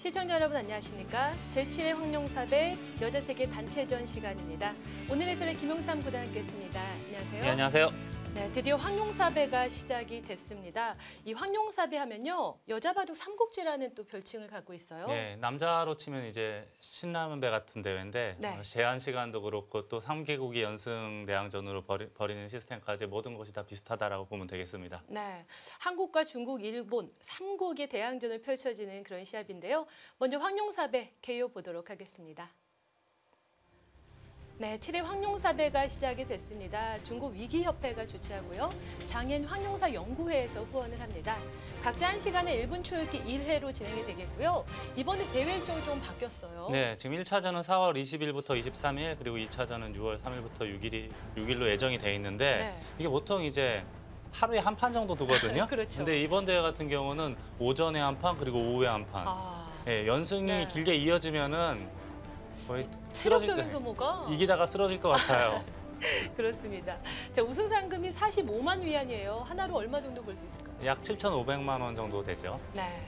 시청자 여러분 안녕하십니까? 제7회 황룡삽의 여자세계 단체전 시간입니다. 오늘 해설의 김용삼 구단 함께했습니다. 안녕하세요. 네, 안녕하세요. 네, 드디어 황룡사배가 시작이 됐습니다. 이 황룡사배 하면요, 여자 바둑 삼국지라는 또 별칭을 갖고 있어요. 네, 남자로 치면 이제 신라면배 같은 대회인데 네. 제한 시간도 그렇고 또 3개국이 연승 대항전으로 벌이는 시스템까지 모든 것이 다 비슷하다라고 보면 되겠습니다. 네, 한국과 중국, 일본 3국이 대항전을 펼쳐지는 그런 시합인데요. 먼저 황룡사배 개요 보도록 하겠습니다. 네, 7회 황룡사배가 시작이 됐습니다. 중국 위기협회가 주최하고요. 장인 황룡사 연구회에서 후원을 합니다. 각자 1시간에 1분 초읽기 1회로 진행이 되겠고요. 이번에 대회 일정이 좀 바뀌었어요. 네, 지금 1차전은 4월 20일부터 23일 그리고 2차전은 6월 3일부터 6일로 예정이 돼 있는데 네. 이게 보통 이제 하루에 한 판 정도 두거든요. 그렇죠. 근데 이번 대회 같은 경우는 오전에 한 판 그리고 오후에 한 판. 네, 연승이 네. 길게 이어지면은 거의 체력적인 소모가 이기다가 쓰러질 것 같아요. 그렇습니다. 자, 우승 상금이 45만 위안이에요. 하나로 얼마 정도 벌 수 있을까요? 약 7,500만 원 정도 되죠. 네.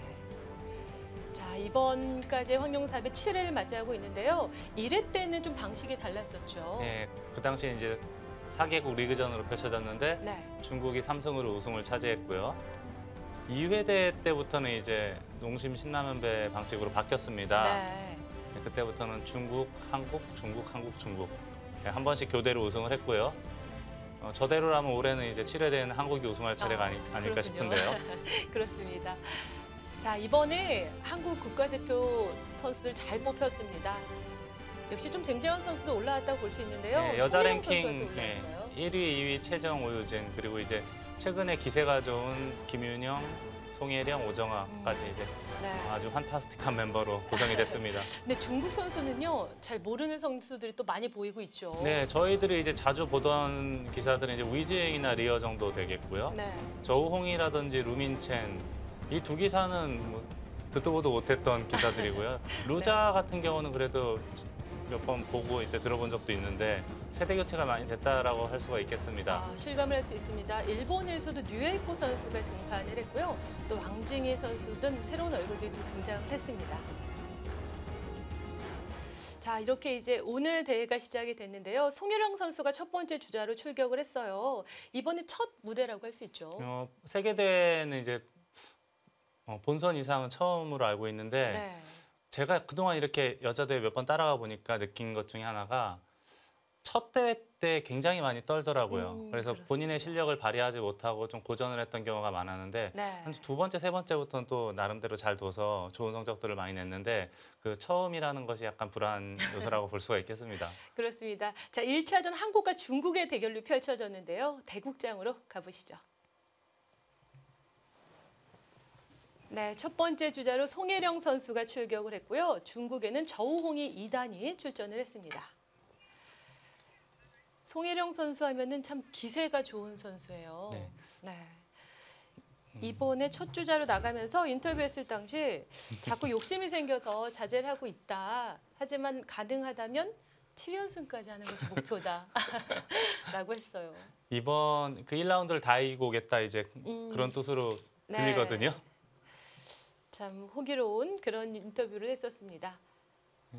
자, 이번까지 황룡사배 7회를 맞이하고 있는데요. 1회 때는 좀 방식이 달랐었죠. 네, 그 당시 이제 4개국 리그전으로 펼쳐졌는데 네. 중국이 3승으로 우승을 차지했고요. 2회 대회 때부터는 이제 농심 신라면배 방식으로 바뀌었습니다. 네. 그때부터는 중국, 한국, 중국, 한국, 중국 한 번씩 교대로 우승을 했고요. 저대로라면 올해는 이제 7회 대회는 한국이 우승할 차례가 아닐까 그렇군요. 싶은데요. 그렇습니다. 자, 이번에 한국 국가대표 선수들 잘 뽑혔습니다. 역시 좀 쟁쟁한 선수도 올라왔다고 볼 수 있는데요. 네, 여자 송혜령 랭킹 선수가 또 올라왔어요. 1위, 2위 최정, 오유진 그리고 이제 최근에 기세가 좋은 김윤영, 송혜령, 오정아까지 이제 네. 아주 판타스틱한 멤버로 구성이 됐습니다. 근데 중국 선수는요, 잘 모르는 선수들이 또 많이 보이고 있죠. 네, 저희들이 이제 자주 보던 기사들은 이제 위징이나 리어 정도 되겠고요. 네. 저우홍이라든지 루민첸 이 두 기사는 뭐 듣도 보도 못했던 기사들이고요. 루자 같은 경우는 그래도 몇 번 보고 이제 들어본 적도 있는데 세대 교체가 많이 됐다라고 할 수가 있겠습니다. 실감을 할 수 있습니다. 일본에서도 류에이코 선수가 등판을 했고요. 또 왕징이 선수 등 새로운 얼굴들이 좀 등장을 했습니다. 자, 이렇게 이제 오늘 대회가 시작이 됐는데요. 송혜령 선수가 첫 번째 주자로 출격을 했어요. 이번에 첫 무대라고 할 수 있죠. 세계 대회는 이제 본선 이상은 처음으로 알고 있는데 네. 제가 그동안 이렇게 여자 대회 몇 번 따라가 보니까 느낀 것 중에 하나가 첫 대회 때 굉장히 많이 떨더라고요. 그래서 그렇습니다. 본인의 실력을 발휘하지 못하고 좀 고전을 했던 경우가 많았는데 네. 한 두 번째, 세 번째부터는 또 나름대로 잘 둬서 좋은 성적들을 많이 냈는데 그 처음이라는 것이 약간 불안 요소라고 볼 수가 있겠습니다. 그렇습니다. 자, 1차전 한국과 중국의 대결로 펼쳐졌는데요. 대국장으로 가보시죠. 네, 첫 번째 주자로 송혜령 선수가 출격을 했고요. 중국에는 저우홍이 2단이 출전을 했습니다. 송혜령 선수 하면은 참 기세가 좋은 선수예요. 네. 네. 이번에 첫 주자로 나가면서 인터뷰했을 당시 자꾸 욕심이 생겨서 자제를 하고 있다. 하지만 가능하다면 7연승까지 하는 것이 목표다. 라고 했어요. 이번 그 1라운드를 다 이기고 오겠다 이제 그런 뜻으로 들리거든요. 네. 참 호기로운 그런 인터뷰를 했었습니다.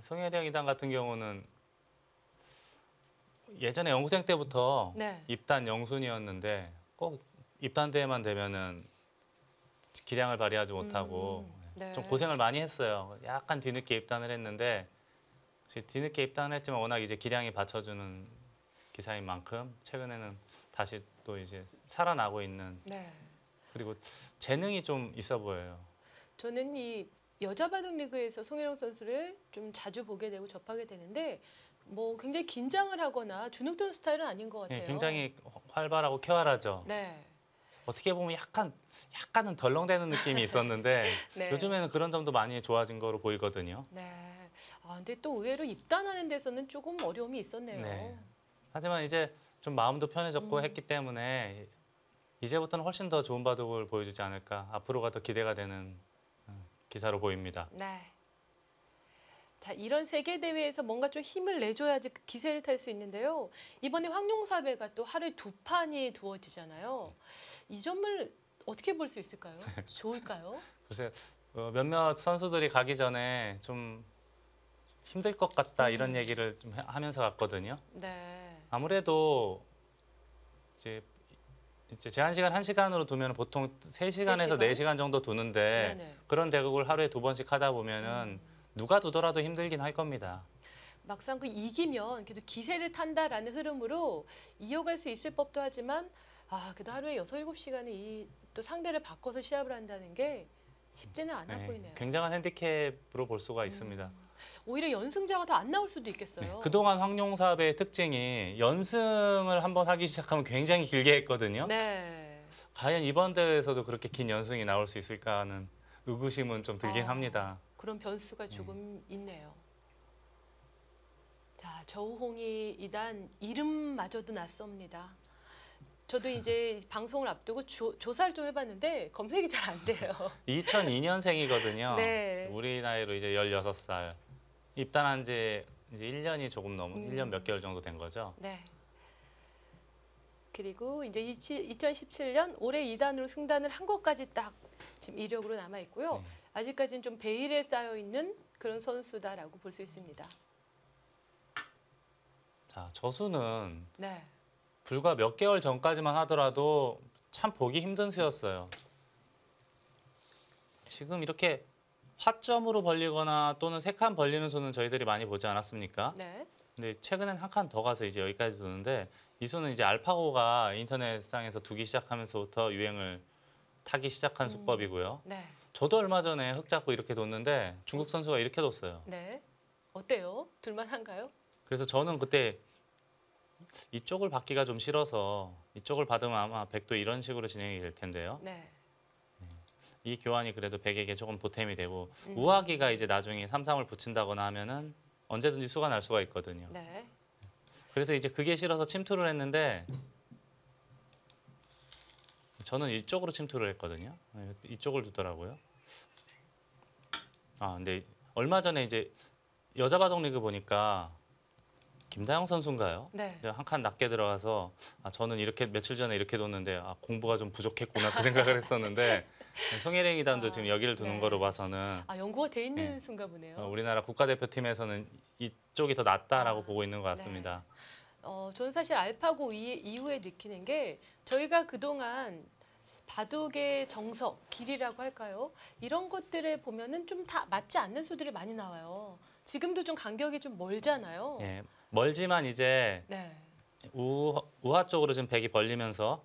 송혜령 이단 같은 경우는 예전에 연구생 때부터 네. 입단 영순이었는데 꼭 입단 대회만 되면은 기량을 발휘하지 못하고 네. 좀 고생을 많이 했어요. 약간 뒤늦게 입단을 했는데 뒤늦게 입단을 했지만 워낙 이제 기량이 받쳐주는 기사인 만큼 최근에는 다시 또 이제 살아나고 있는 네. 그리고 재능이 좀 있어 보여요. 저는 이 여자 바둑 리그에서 송혜령 선수를 좀 자주 보게 되고 접하게 되는데 뭐 굉장히 긴장을 하거나 주눅든 스타일은 아닌 것 같아요. 네, 굉장히 활발하고 쾌활하죠. 네. 어떻게 보면 약간은 덜렁대는 느낌이 있었는데 네. 요즘에는 그런 점도 많이 좋아진 거로 보이거든요. 네. 근데 또 의외로 입단하는 데서는 조금 어려움이 있었네요. 네. 하지만 이제 좀 마음도 편해졌고 했기 때문에 이제부터는 훨씬 더 좋은 바둑을 보여주지 않을까. 앞으로가 더 기대가 되는 기사로 보입니다. 네. 자, 이런 세계 대회에서 뭔가 좀 힘을 내줘야지 그 기세를 탈 수 있는데요. 이번에 황룡사배가 또 하루에 2판이 두어지잖아요. 이 점을 어떻게 볼 수 있을까요? 좋을까요? 글쎄 몇몇 선수들이 가기 전에 좀 힘들 것 같다 이런 얘기를 좀 하면서 갔거든요. 네. 아무래도 이제 제한 시간 1시간으로 두면 보통 3시간에서 3시간? 4시간 정도 두는데 네네. 그런 대국을 하루에 2번씩 하다 보면은 누가 두더라도 힘들긴 할 겁니다. 막상 그 이기면 그래도 기세를 탄다라는 흐름으로 이어갈 수 있을 법도 하지만 그래도 하루에 6, 7시간을 이 또 상대를 바꿔서 시합을 한다는 게 쉽지는 않아 네, 보이네요. 굉장한 핸디캡으로 볼 수가 있습니다. 오히려 연승자가 더 안 나올 수도 있겠어요. 네, 그동안 황룡사업의 특징이 연승을 한번 하기 시작하면 굉장히 길게 했거든요. 네. 과연 이번 대회에서도 그렇게 긴 연승이 나올 수 있을까 하는 의구심은 좀 들긴 합니다. 그런 변수가 조금 있네요. 자, 저우홍이 이단 이름마저도 낯섭니다. 저도 이제 방송을 앞두고 조사를 좀 해봤는데 검색이 잘 안 돼요. 2002년생이거든요. 네. 우리 나이로 이제 16살. 입단한 지 이제 1년이 조금 넘은 1년 몇 개월 정도 된 거죠. 네. 그리고 이제 2017년 올해 2단으로 승단을 한 것까지 딱 지금 이력으로 남아 있고요. 네. 아직까지는 좀 베일에 쌓여 있는 그런 선수다라고 볼 수 있습니다. 자, 저수는 네. 불과 몇 개월 전까지만 하더라도 참 보기 힘든 수였어요. 지금 이렇게 화점으로 벌리거나 또는 3칸 벌리는 수는 저희들이 많이 보지 않았습니까? 네. 근데 최근엔 한 칸 더 가서 이제 여기까지 두는데 이 수는 이제 알파고가 인터넷상에서 두기 시작하면서부터 유행을 타기 시작한 수법이고요. 네. 저도 얼마 전에 흙 잡고 이렇게 뒀는데 중국 선수가 이렇게 뒀어요. 네. 어때요? 둘만한가요? 그래서 저는 그때 이쪽을 받기가 좀 싫어서 이쪽을 받으면 아마 백도 이런 식으로 진행이 될 텐데요. 네. 이 교환이 그래도 백에게 조금 보탬이 되고 우하기가 이제 나중에 삼삼을 붙인다거나 하면은 언제든지 수가 날 수가 있거든요. 네. 그래서 이제 그게 싫어서 침투를 했는데 저는 이쪽으로 침투를 했거든요. 이쪽을 두더라고요. 근데 얼마 전에 이제 여자 바둑 리그 보니까 김다영 선수인가요? 네. 한 칸 낮게 들어가서 저는 이렇게 며칠 전에 이렇게 뒀는데 공부가 좀 부족했구나 그 생각을 했었는데 송혜령 이단도 지금 여기를 두는 네. 거로 봐서는 연구가 돼 있는 네. 순가 보네요. 우리나라 국가대표팀에서는 이쪽이 더 낫다라고 보고 있는 것 같습니다. 저는 사실 알파고 이후에 느끼는 게 저희가 그동안 바둑의 정석, 길이라고 할까요? 이런 것들을 보면은 좀 다 맞지 않는 수들이 많이 나와요. 지금도 좀 간격이 좀 멀잖아요. 예, 멀지만 이제 네. 우하 쪽으로 지금 백이 벌리면서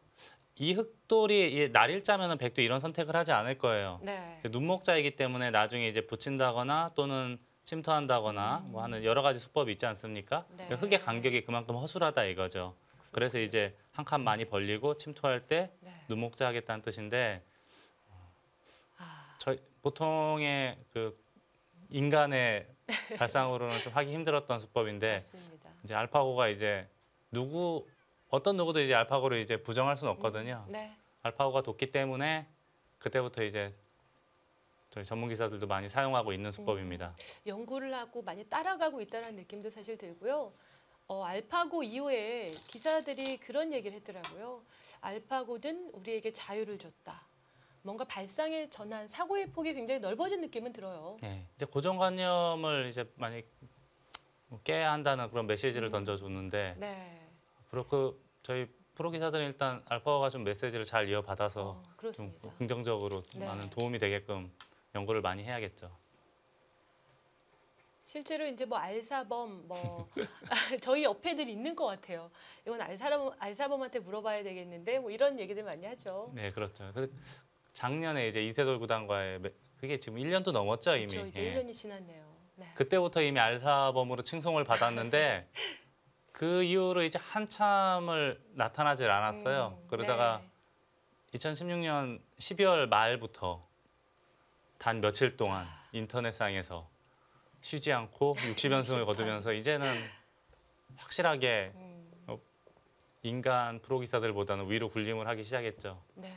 이 흑돌이 날일자면은 백도 이런 선택을 하지 않을 거예요. 네. 눈목자이기 때문에 나중에 이제 붙인다거나 또는 침투한다거나 뭐 하는 여러 가지 수법이 있지 않습니까? 네. 그러니까 흑의 간격이 그만큼 허술하다 이거죠. 그래서 이제 한 칸 많이 벌리고 침투할 때 네. 눈목자 하겠다는 뜻인데 아, 보통의 그 인간의 발상으로는 좀 하기 힘들었던 수법인데 맞습니다. 이제 알파고가 이제 어떤 누구도 이제 알파고를 이제 부정할 수는 없거든요. 네. 알파고가 뒀기 때문에 그때부터 이제 저희 전문 기사들도 많이 사용하고 있는 수법입니다. 연구를 하고 많이 따라가고 있다는 느낌도 사실 들고요. 알파고 이후에 기사들이 그런 얘기를 했더라고요. 알파고는 우리에게 자유를 줬다. 뭔가 발상의 전환, 사고의 폭이 굉장히 넓어진 느낌은 들어요. 네, 이제 고정관념을 이제 많이 깨야 한다는 그런 메시지를 던져줬는데 네. 앞으로 저희 프로 기사들은 일단 알파고가 좀 메시지를 잘 이어받아서 좀 그렇습니다. 긍정적으로 네. 많은 도움이 되게끔 연구를 많이 해야겠죠. 실제로 이제 뭐 알사범 저희 옆에들 있는 것 같아요. 이건 알사범한테 물어봐야 되겠는데 뭐 이런 얘기들 많이 하죠. 네, 그렇죠. 작년에 이제 이세돌 구단과의 그게 지금 1년도 넘었죠 이미. 그렇죠. 이제 예. 1년이 지났네요. 네. 그때부터 이미 알사범으로 칭송을 받았는데 그 이후로 이제 한참을 나타나질 않았어요. 그러다가 네. 2016년 12월 말부터 단 며칠 동안 인터넷상에서 쉬지 않고 60연승을 거두면서 이제는 확실하게 인간 프로기사들보다는 위로 군림을 하기 시작했죠. 네.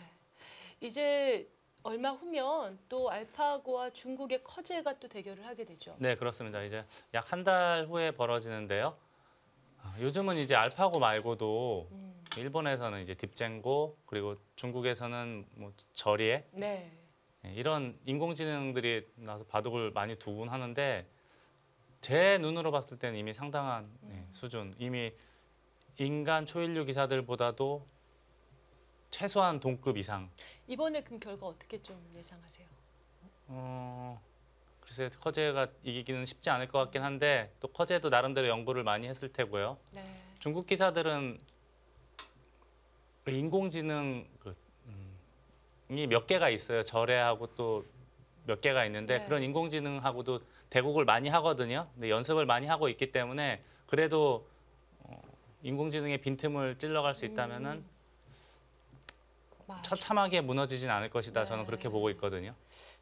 이제 얼마 후면 또 알파고와 중국의 커제가 또 대결을 하게 되죠. 네, 그렇습니다. 이제 약 한 달 후에 벌어지는데요. 요즘은 이제 알파고 말고도 일본에서는 이제 딥젠고 그리고 중국에서는 뭐 저리에 네. 이런 인공지능들이 나와서 바둑을 많이 두곤 하는데 제 눈으로 봤을 때는 이미 상당한 수준, 이미 인간 초일류 기사들보다도 최소한 동급 이상. 이번에 그럼 결과 어떻게 좀 예상하세요? 글쎄 커제가 이기기는 쉽지 않을 것 같긴 한데 또 커제도 나름대로 연구를 많이 했을 테고요. 네. 중국 기사들은 그 인공지능 이 몇 개가 있어요. 절에하고 또 몇 개가 있는데 네. 그런 인공지능하고도 대국을 많이 하거든요. 근데 연습을 많이 하고 있기 때문에 그래도 인공지능의 빈틈을 찔러갈 수 있다면은 맞아. 처참하게 무너지진 않을 것이다. 저는 네. 그렇게 보고 있거든요.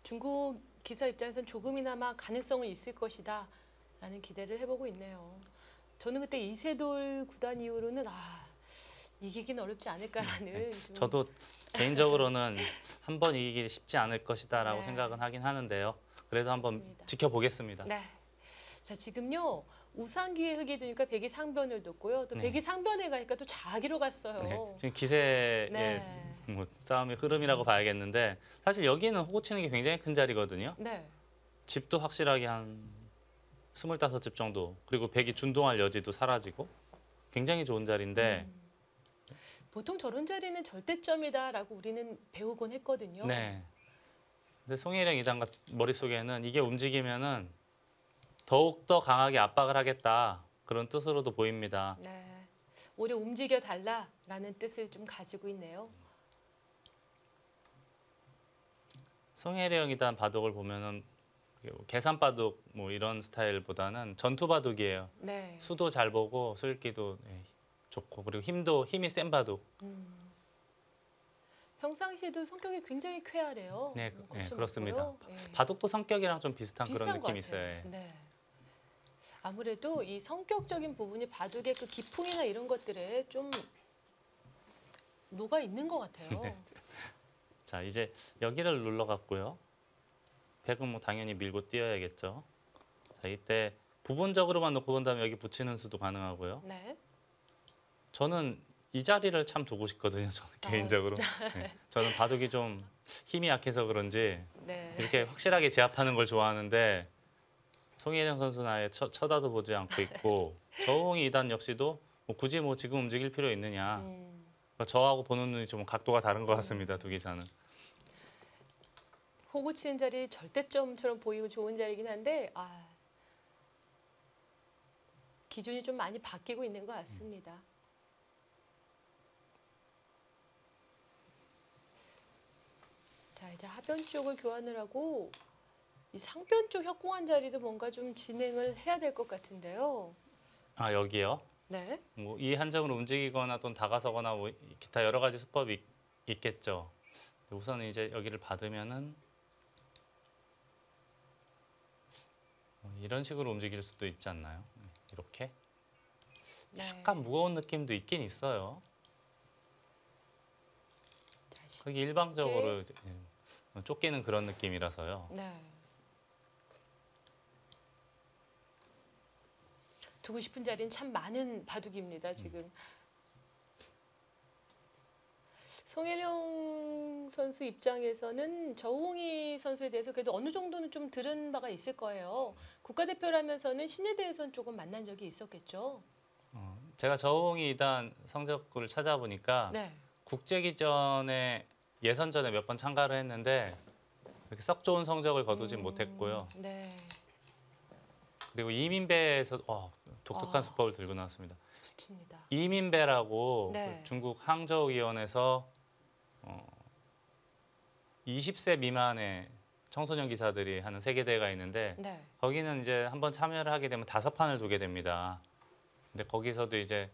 중국 기사 입장에서는 조금이나마 가능성은 있을 것이다 라는 기대를 해보고 있네요. 저는 그때 이세돌 구단 이후로는 이기긴 어렵지 않을까라는 좀 저도 개인적으로는 한 번 이기기 쉽지 않을 것이다라고 네. 생각은 하긴 하는데요. 그래도 한번 맞습니다. 지켜보겠습니다. 네. 자, 지금요. 우상기에 흙이 드니까 백이 상변을 뒀고요. 또 네. 백이 상변에 가니까 또 자기로 갔어요. 네, 지금 기세의 네. 뭐 싸움의 흐름이라고 봐야겠는데 사실 여기는 호구 치는 게 굉장히 큰 자리거든요. 네. 집도 확실하게 한 25집 정도, 그리고 백이 준동할 여지도 사라지고 굉장히 좋은 자리인데 보통 저런 자리는 절대점이다라고 우리는 배우곤 했거든요. 네. 근데 송혜령 이장 머릿속에는 이게 움직이면은 더욱더 강하게 압박을 하겠다. 그런 뜻으로도 보입니다. 네. 오히려 움직여 달라라는 뜻을 좀 가지고 있네요. 송혜령 이단 바둑을 보면은 계산 바둑 뭐 이런 스타일보다는 전투 바둑이에요. 네. 수도 잘 보고 수읽기도 좋고 그리고 힘이 센 바둑. 평상시에도 성격이 굉장히 쾌활해요. 네, 거침없고요. 그렇습니다. 예. 바둑도 성격이랑 좀 비슷한 비슷한 그런 것 느낌이 같아요. 있어요. 네. 아무래도 이 성격적인 부분이 바둑의 그 기풍이나 이런 것들에 좀 녹아 있는 것 같아요. 네. 자, 이제 여기를 눌러갔고요. 백은 뭐 당연히 밀고 뛰어야겠죠. 자, 이때 부분적으로만 놓고 본다면 여기 붙이는 수도 가능하고요. 네. 저는 이 자리를 참 두고 싶거든요. 저는 개인적으로. 네. 저는 바둑이 좀 힘이 약해서 그런지 네. 이렇게 확실하게 제압하는 걸 좋아하는데 송혜령 선수는 아예 쳐다도 보지 않고 있고 저홍이 2단 역시도 뭐 굳이 뭐 지금 움직일 필요 있느냐. 그러니까 저하고 보는 눈이 좀 각도가 다른 것 같습니다. 두 기사는. 호구 치는 자리 절대점처럼 보이고 좋은 자리긴 한데 기준이 좀 많이 바뀌고 있는 것 같습니다. 자, 이제 하변 쪽을 교환을 하고 이 상변 쪽 협공한 자리도 뭔가 좀 진행을 해야 될 것 같은데요. 아, 여기요? 네. 뭐 이 한 점을 움직이거나 또는 다가서거나 뭐 기타 여러 가지 수법이 있겠죠. 우선 이제 여기를 받으면은 이런 식으로 움직일 수도 있지 않나요? 이렇게 네. 약간 무거운 느낌도 있긴 있어요. 자, 거기 일방적으로 쫓기는 그런 느낌이라서요. 네. 두고 싶은 자리는 참 많은 바둑입니다, 지금. 송혜령 선수 입장에서는 저홍희 선수에 대해서 그래도 어느 정도는 좀 들은 바가 있을 거예요. 국가대표라면서는 신예대에서는 조금 만난 적이 있었겠죠. 제가 저홍이 이단 성적을 찾아보니까 네. 국제기전에 예선전에 몇 번 참가를 했는데 그렇게 썩 좋은 성적을 거두진 못했고요. 네. 그리고 이민배에서 독특한 아. 수법을 들고 나왔습니다. 좋습니다. 이민배라고 네. 그 중국 항저우위원회에서 20세 미만의 청소년 기사들이 하는 세계대회가 있는데 네. 거기는 이제 한번 참여를 하게 되면 5판을 두게 됩니다. 근데 거기서도 이제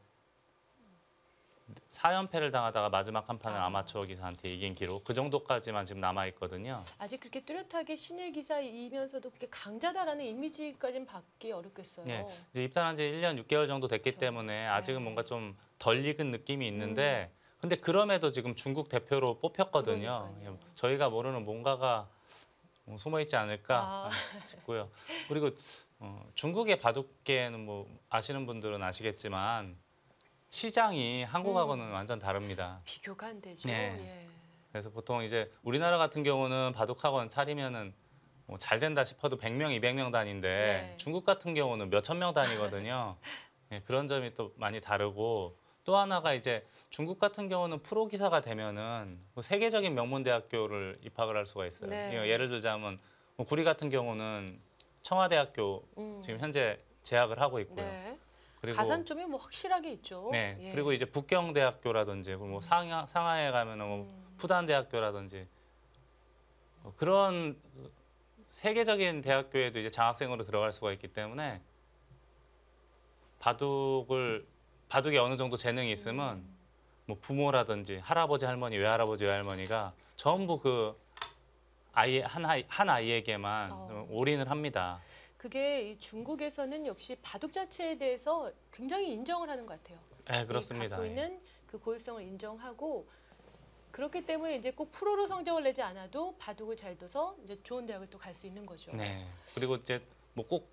4연패를 당하다가 마지막 한 판을 아마추어 기사한테 이긴 기록 그 정도까지만 지금 남아 있거든요. 아직 그렇게 뚜렷하게 신예 기사이면서도 그렇게 강자다라는 이미지까지는 받기 어렵겠어요. 예, 이제 입단한 지 1년 6개월 정도 됐기 그렇죠. 때문에 아직은 네. 뭔가 좀 덜 익은 느낌이 있는데 근데 그럼에도 지금 중국 대표로 뽑혔거든요. 그러니까요. 저희가 모르는 뭔가가 숨어 있지 않을까 싶고요. 그리고 중국의 바둑계는 뭐 아시는 분들은 아시겠지만 시장이 한국하고는 완전 다릅니다. 비교가 안 되죠. 네. 예. 그래서 보통 이제 우리나라 같은 경우는 바둑학원 차리면은 뭐잘 된다 싶어도 100명, 200명 단위인데 네. 중국 같은 경우는 몇천 명 단위거든요. 예, 그런 점이 또 많이 다르고 또 하나가 이제 중국 같은 경우는 프로 기사가 되면은 뭐 세계적인 명문 대학교를 입학을 할 수가 있어요. 네. 이거 예를 들자면 뭐 구리 같은 경우는 청와대학교 지금 현재 재학을 하고 있고요. 네. 그리고 가산점이 뭐 확실하게 있죠. 네. 예. 그리고 이제 북경대학교라든지 그리고 뭐 상하이에 가면은 뭐 푸단대학교라든지 그런 세계적인 대학교에도 이제 장학생으로 들어갈 수가 있기 때문에 바둑에 어느 정도 재능이 있으면 뭐 부모라든지 할아버지 할머니 외할아버지 외할머니가 전부 그 한 아이에게만 올인을 합니다. 그게 이 중국에서는 역시 바둑 자체에 대해서 굉장히 인정을 하는 것 같아요. 네, 그렇습니다. 갖고 있는 그 고유성을 인정하고 그렇기 때문에 이제 꼭 프로로 성적을 내지 않아도 바둑을 잘 둬서 이제 좋은 대학을 또 갈 수 있는 거죠. 네. 그리고 이제 뭐 꼭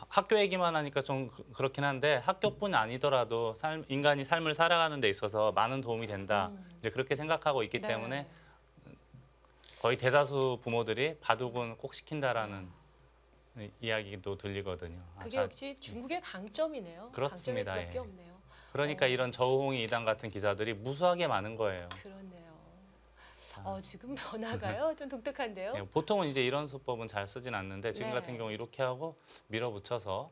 학교 얘기만 하니까 좀 그렇긴 한데 학교뿐 아니더라도 인간이 삶을 살아가는 데 있어서 많은 도움이 된다. 이제 그렇게 생각하고 있기 네. 때문에 거의 대다수 부모들이 바둑은 꼭 시킨다라는 이야기도 들리거든요. 그게 역시 중국의 강점이네요. 그렇습니다. 강점일 수밖에 예. 없네요. 그러니까 이런 저우홍이 이단 같은 기사들이 무수하게 많은 거예요. 그렇네요. 지금 변화가요? 좀 독특한데요. 네, 보통은 이제 이런 수법은 잘 쓰진 않는데 지금 네. 같은 경우 이렇게 하고 밀어붙여서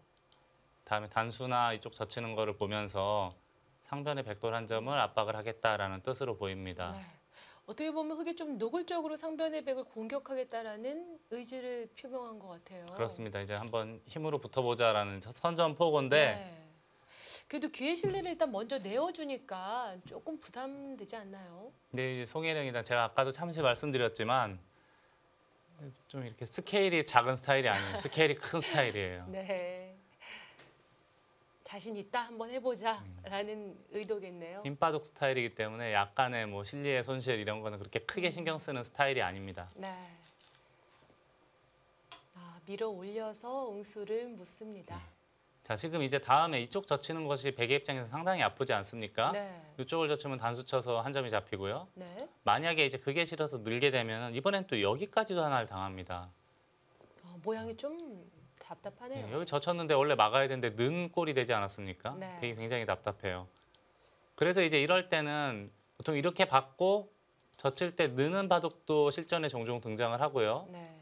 다음에 단수나 이쪽 젖히는 거를 보면서 상변의 백돌 한 점을 압박을 하겠다라는 뜻으로 보입니다. 네. 어떻게 보면 그게 좀 노골적으로 상변의 백을 공격하겠다라는 의지를 표명한 것 같아요. 그렇습니다. 이제 한번 힘으로 붙어보자라는 선전포고인데 네. 그래도 기회 실리를 일단 먼저 내어주니까 조금 부담되지 않나요? 근데 이제 송혜령이다 제가 아까도 잠시 말씀드렸지만 좀 이렇게 스케일이 작은 스타일이 아니에요. 스케일이 큰 스타일이에요. 네. 자신 있다 한번 해보자라는 의도겠네요. 힘바둑 스타일이기 때문에 약간의 뭐 실리의 손실 이런 거는 그렇게 크게 신경 쓰는 스타일이 아닙니다. 네. 밀어 올려서 응수를 묻습니다. 자, 지금 이제 다음에 이쪽 젖히는 것이 백의 입장에서 상당히 아프지 않습니까? 네. 이쪽을 젖히면 단수 쳐서 한 점이 잡히고요. 네. 만약에 이제 그게 싫어서 늘게 되면 이번엔 또 여기까지도 하나를 당합니다. 모양이 좀 답답하네요. 네, 여기 젖혔는데 원래 막아야 되는데 는 꼴이 되지 않았습니까? 네. 백이 굉장히 답답해요. 그래서 이제 이럴 때는 보통 이렇게 받고 젖힐 때 느는 바둑도 실전에 종종 등장을 하고요. 네.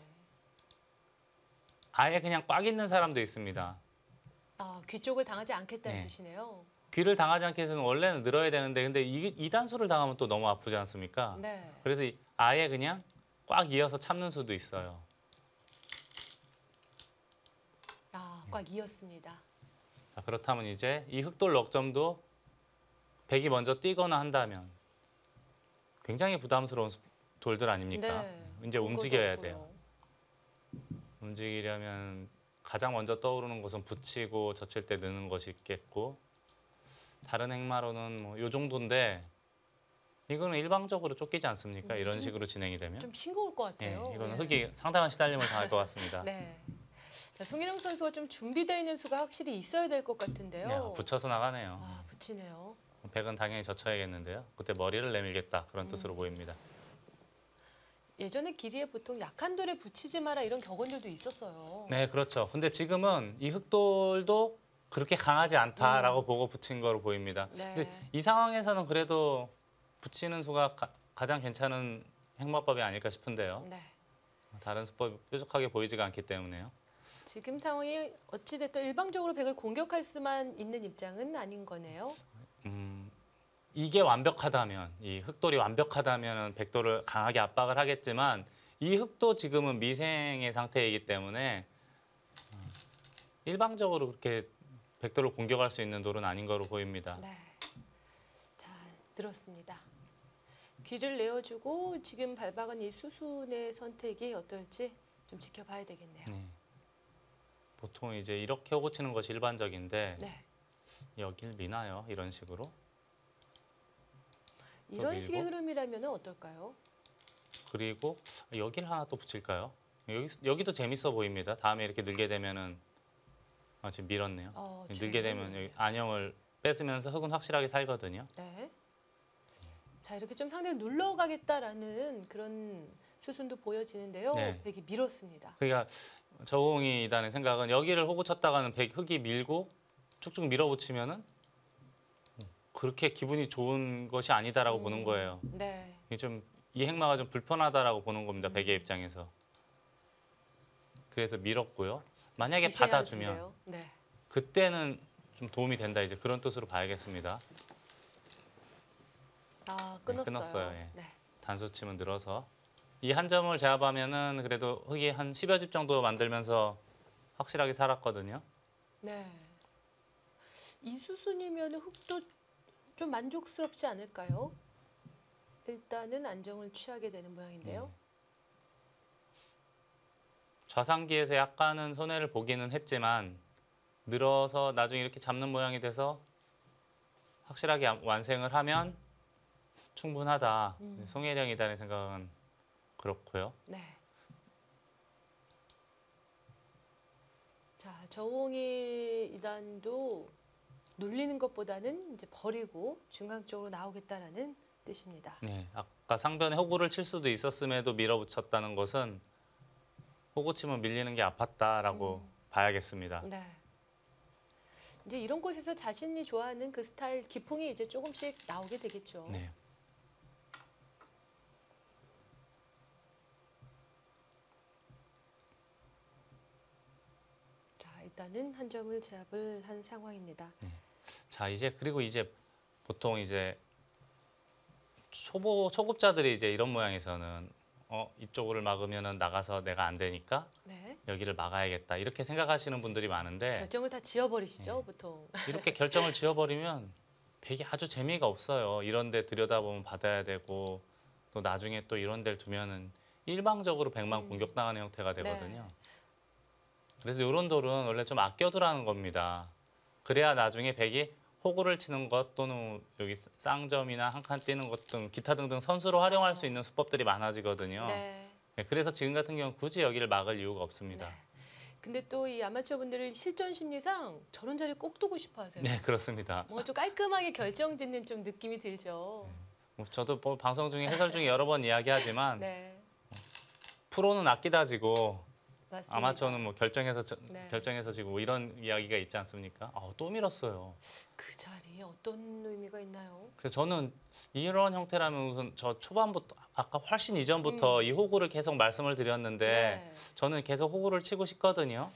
아예 그냥 꽉 있는 사람도 있습니다. 귀 쪽을 당하지 않겠다는 네. 뜻이네요. 귀를 당하지 않게 해서는 원래는 늘어야 되는데 근데 이 단수를 당하면 또 너무 아프지 않습니까? 네. 그래서 아예 그냥 꽉 이어서 참는 수도 있어요. 꽉 이었습니다. 자, 그렇다면 이제 이 흑돌 넉점도 백이 먼저 뛰거나 한다면 굉장히 부담스러운 돌들 아닙니까? 네. 이제 볼 움직여야 것도 돼요. 없고요. 움직이려면 가장 먼저 떠오르는 것은 붙이고 젖힐 때 느는 것이 있겠고 다른 행마로는 뭐 요 정도인데 이거는 일방적으로 쫓기지 않습니까? 이런 식으로 진행이 되면 좀 싱거울 것 예, 같아요. 이거는 네. 흑이 상당한 시달림을 당할 것 같습니다. 네. 자, 송일영 선수가 좀 준비되어 있는 수가 확실히 있어야 될 것 같은데요. 야, 붙여서 나가네요. 붙이네요. 백은 당연히 젖혀야겠는데요. 그때 머리를 내밀겠다 그런 뜻으로 보입니다. 예전에 길이에 보통 약한 돌에 붙이지 마라 이런 격언들도 있었어요. 네, 그렇죠. 근데 지금은 이 흑돌도 그렇게 강하지 않다라고 보고 붙인 거로 보입니다. 네. 근데 이 상황에서는 그래도 붙이는 수가 가장 괜찮은 행마법이 아닐까 싶은데요. 네. 다른 수법이 뾰족하게 보이지가 않기 때문에요. 지금 상황이 어찌됐든 일방적으로 백을 공격할 수만 있는 입장은 아닌 거네요. 이게 완벽하다면, 이 흑돌이 완벽하다면 백돌을 강하게 압박을 하겠지만 이 흑도 지금은 미생의 상태이기 때문에 일방적으로 그렇게 백돌을 공격할 수 있는 돌은 아닌 거로 보입니다. 네. 자, 들었습니다. 귀를 내어주고 지금 발박은 이 수순의 선택이 어떨지 좀 지켜봐야 되겠네요. 네. 보통 이제 이렇게 오고 치는 것이 일반적인데 네. 여길 미나요? 이런 식으로. 이런 밀고. 식의 흐름이라면 어떨까요? 그리고 여길 하나 또 붙일까요? 여기도 재밌어 보입니다. 다음에 이렇게 늘게 되면은 지금 밀었네요. 늘게 되면 여기 안형을 뺏으면서 흑은 확실하게 살거든요. 네. 자, 이렇게 좀 상대를 눌러가겠다라는 그런 수순도 보여지는데요. 네. 백이 밀었습니다. 그러니까 저공이 이단의 생각은 여기를 호구 쳤다가는 흑이 밀고 쭉쭉 밀어붙이면은 그렇게 기분이 좋은 것이 아니다라고 보는 거예요. 네. 이게 좀 이 행마가 좀 불편하다라고 보는 겁니다. 백의 입장에서. 그래서 밀었고요. 만약에 기세한 받아주면 수인데요. 네. 그때는 좀 도움이 된다. 이제 그런 뜻으로 봐야겠습니다. 아, 네, 끊었어요. 끊었어요. 예. 네. 단수치면 늘어서 이 한 점을 제압하면은 그래도 흑이 한 10여 집 정도 만들면서 확실하게 살았거든요. 네. 이 수순이면 흑도 좀 만족스럽지 않을까요? 일단은 안정을 취하게 되는 모양인데요. 좌상기에서 약간은 손해를 보기는 했지만 늘어서 나중에 이렇게 잡는 모양이 돼서 확실하게 완생을 하면 충분하다. 송혜령이다는 생각은 그렇고요. 네. 자, 저홍이 이단도 눌리는 것보다는 이제 버리고 중앙 쪽으로 나오겠다라는 뜻입니다. 네, 아까 상변에 호구를 칠 수도 있었음에도 밀어붙였다는 것은 호구 치면 밀리는 게 아팠다라고 봐야겠습니다. 네. 이제 이런 곳에서 자신이 좋아하는 그 스타일 기풍이 이제 조금씩 나오게 되겠죠. 네. 자, 일단은 한 점을 제압을 한 상황입니다. 자, 그리고 이제 보통 이제 초급자들이 이제 이런 모양에서는 이쪽을 막으면은 나가서 내가 안 되니까 네. 여기를 막아야겠다. 이렇게 생각하시는 분들이 많은데 결정을 다 지어버리시죠, 보통. 이렇게 결정을 지어버리면 백이 아주 재미가 없어요. 이런 데 들여다보면 받아야 되고 또 나중에 또 이런 데를 두면은 일방적으로 백만 공격당하는 형태가 되거든요. 네. 그래서 이런 돌은 원래 좀 아껴두라는 겁니다. 그래야 나중에 백이 호구를 치는 것 또는 여기 쌍점이나 한 칸 띄는 것 등 기타 등등 선수로 활용할 수 있는 수법들이 많아지거든요. 네. 네, 그래서 지금 같은 경우는 굳이 여기를 막을 이유가 없습니다. 네. 근데 또 이 아마추어 분들은 실전 심리상 저런 자리 꼭 두고 싶어 하세요. 네, 그렇습니다. 뭔가 좀 깔끔하게 결정짓는 좀 느낌이 들죠. 저도 뭐 방송 중에 해설 중에 여러 번 이야기하지만 네. 프로는 아끼다지고 맞습니다. 아마추어는 뭐 네. 결정해서 지고 뭐 이런 이야기가 있지 않습니까? 또 밀었어요. 그 자리에 어떤 의미가 있나요? 그래서 저는 이런 형태라면 우선 저 초반부터 아까 훨씬 이전부터 이 호구를 계속 말씀을 드렸는데 네. 저는 계속 호구를 치고 싶거든요.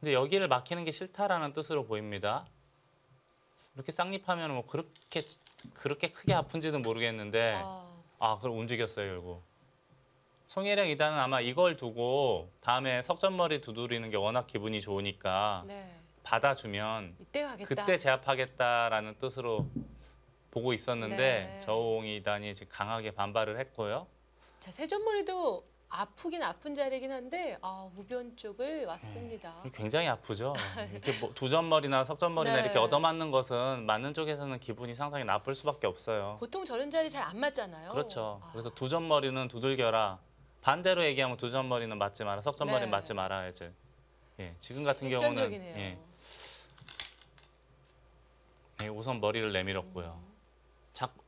근데 여기를 막히는 게 싫다라는 뜻으로 보입니다. 이렇게 쌍립하면 뭐 그렇게 크게 아픈지는 모르겠는데 그럼 움직였어요 결국. 송혜령 2단은 아마 이걸 두고 다음에 석전머리 두드리는 게 워낙 기분이 좋으니까 네. 받아주면 이때 가겠다. 그때 제압하겠다라는 뜻으로 보고 있었는데 네. 저홍이 2단이 지금 강하게 반발을 했고요. 자, 세전머리도 아프긴 아픈 자리긴 한데 우변 쪽을 왔습니다. 굉장히 아프죠. 이렇게 뭐 두점머리나 석전머리나 네. 이렇게 얻어맞는 것은 맞는 쪽에서는 기분이 상당히 나쁠 수밖에 없어요. 보통 저런 자리 잘 안 맞잖아요. 그렇죠. 그래서 두점머리는 두들겨라. 반대로 얘기하면 두점머리는 맞지 마라. 석전머리는 네. 맞지 말아야지. 예, 지금 같은 실전적이네요. 경우는 우선 머리를 내밀었고요.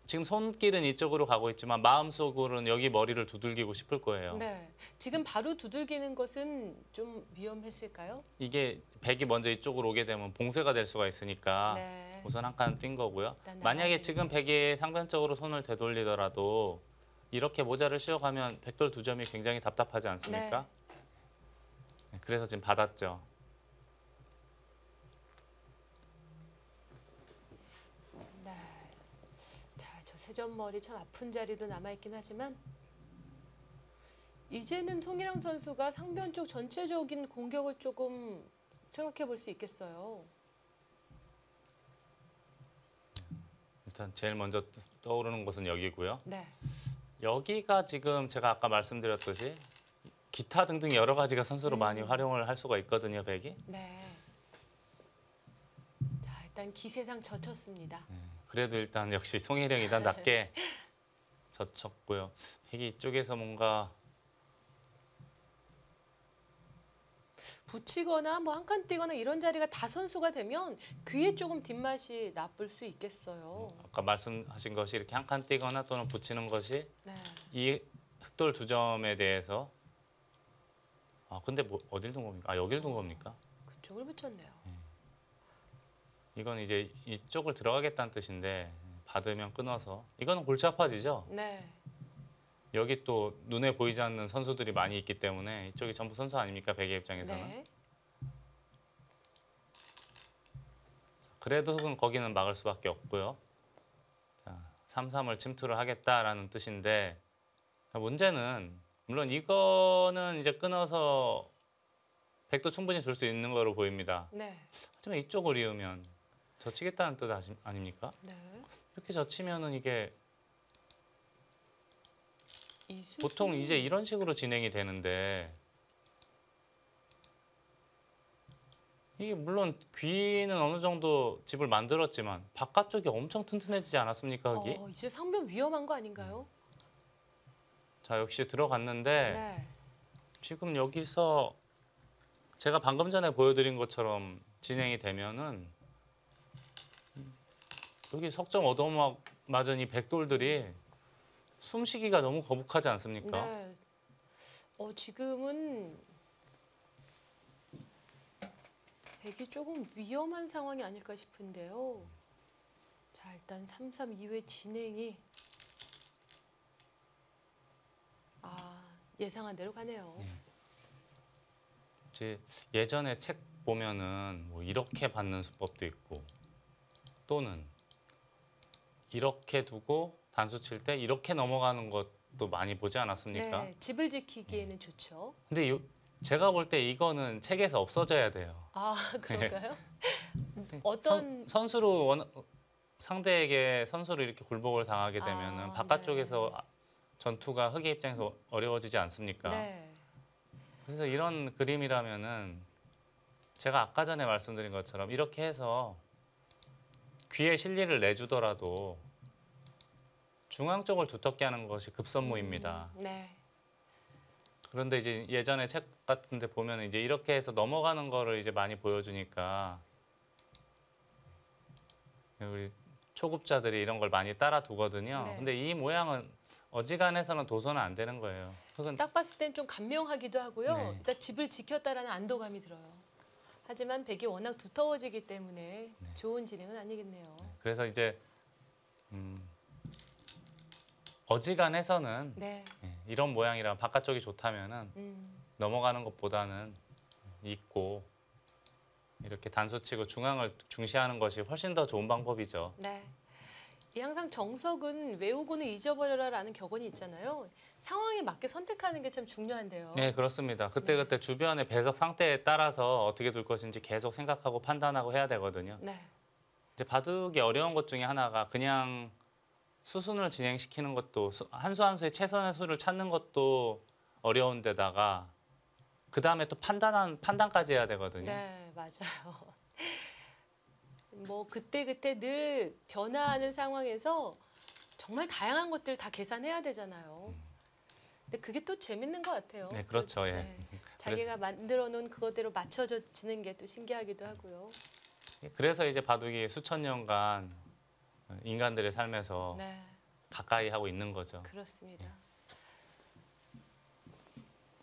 지금 손길은 이쪽으로 가고 있지만 마음속으로는 여기 머리를 두들기고 싶을 거예요. 네. 지금 바로 두들기는 것은 좀 위험했을까요? 이게 백이 먼저 이쪽으로 오게 되면 봉쇄가 될 수가 있으니까 네. 우선 한 칸 뛴 거고요. 일단 만약에 나가야 지금 백이 상변적으로 손을 되돌리더라도 이렇게 모자를 씌워가면 백돌 두 점이 굉장히 답답하지 않습니까? 네, 그래서 지금 받았죠. 네. 자, 저 세전머리 참 아픈 자리도 남아있긴 하지만 이제는 송일영 선수가 상변 쪽 전체적인 공격을 조금 생각해 볼 수 있겠어요. 일단 제일 먼저 떠오르는 곳은 여기고요. 네. 여기가 지금 제가 아까 말씀드렸듯이 기타 등등 여러 가지가 선수로 많이 활용을 할 수가 있거든요, 백이. 네. 자, 일단 기세상 젖혔습니다. 그래도 일단 역시 송혜령이다 낮게 젖혔고요. 백이 이쪽에서 뭔가 붙이거나 뭐 한 칸 띄거나 이런 자리가 다선수가 되면 귀에 조금 뒷맛이 나쁠 수 있겠어요. 아까 말씀하신 것이 이렇게 한 칸 띄거나 또는 붙이는 것이 네. 이 흑돌 두 점에 대해서 근데 뭐 어딜 둔 겁니까? 여길 둔 겁니까? 그쪽을 붙였네요. 이건 이제 이쪽을 들어가겠다는 뜻인데 받으면 끊어서 이거는 골치 아파지죠? 네. 여기 또 눈에 보이지 않는 선수들이 많이 있기 때문에 이쪽이 전부 선수 아닙니까? 백의 입장에서는. 네. 그래도 흑은 거기는 막을 수밖에 없고요. 자, 3-3을 침투를 하겠다라는 뜻인데 문제는 물론 이거는 이제 끊어서 백도 충분히 줄 수 있는 거로 보입니다. 네. 하지만 이쪽을 이으면 젖히겠다는 뜻 아닙니까? 네. 이렇게 젖히면은 이게 이수순. 보통 이제 이런 식으로 진행이 되는데 이게 물론 귀는 어느 정도 집을 만들었지만 바깥쪽이 엄청 튼튼해지지 않았습니까, 흙이? 이제 상변 위험한 거 아닌가요? 자, 역시 들어갔는데 네. 지금 여기서 제가 방금 전에 보여드린 것처럼 진행이 되면은 여기 석점 얻어맞 맞은 이 백돌들이 숨쉬기가 너무 거북하지 않습니까? 네. 지금은 백이 조금 위험한 상황이 아닐까 싶은데요. 자, 일단 3-3 이후의 진행이 예상한 대로 가네요. 이제 예전에 책 보면은 뭐 이렇게 받는 수법도 있고 또는 이렇게 두고 단수 칠 때 이렇게 넘어가는 것도 많이 보지 않았습니까? 네, 집을 지키기에는 좋죠. 근데 제가 볼 때 이거는 책에서 없어져야 돼요. 그런가요? 네. 어떤 선수로 상대에게 선수로 이렇게 굴복을 당하게 되면은 바깥쪽에서 네. 전투가 흑의 입장에서 어려워지지 않습니까? 네. 그래서 이런 그림이라면은 제가 아까 전에 말씀드린 것처럼 이렇게 해서 귀에 실리를 내주더라도 중앙 쪽을 두텁게 하는 것이 급선무입니다. 네. 그런데 이제 예전에 책 같은 데 보면 이제 이렇게 해서 넘어가는 거를 이제 많이 보여주니까 우리 초급자들이 이런 걸 많이 따라 두거든요. 네. 근데 이 모양은 어지간해서는 도서는 안 되는 거예요. 흑은 딱 봤을 땐 좀 감명하기도 하고요. 네. 일단 집을 지켰다라는 안도감이 들어요. 하지만 백이 워낙 두터워지기 때문에 좋은 진행은 아니겠네요. 그래서 이제 어지간해서는 네. 이런 모양이라 바깥쪽이 좋다면은 넘어가는 것보다는 있고 이렇게 단수치고 중앙을 중시하는 것이 훨씬 더 좋은 방법이죠. 네. 이 항상 정석은 외우고는 잊어버려라라는 격언이 있잖아요. 상황에 맞게 선택하는 게 참 중요한데요. 네, 그렇습니다. 그때그때 주변의 배석 상태에 따라서 어떻게 둘 것인지 계속 생각하고 판단하고 해야 되거든요. 네. 이제 바둑이 어려운 것 중에 하나가 그냥 수순을 진행시키는 것도 한 수 한 수의 최선의 수를 찾는 것도 어려운 데다가 그 다음에 또 판단까지 해야 되거든요. 네, 맞아요. 뭐 그때그때 늘 변화하는 상황에서 정말 다양한 것들 다 계산해야 되잖아요. 근데 그게 또 재밌는 것 같아요. 네, 그렇죠. 예. 네. 자기가 만들어 놓은 그거대로 맞춰지는 게 또 신기하기도 하고요. 그래서 이제 바둑이 수천 년간 인간들의 삶에서 네, 가까이 하고 있는 거죠. 그렇습니다.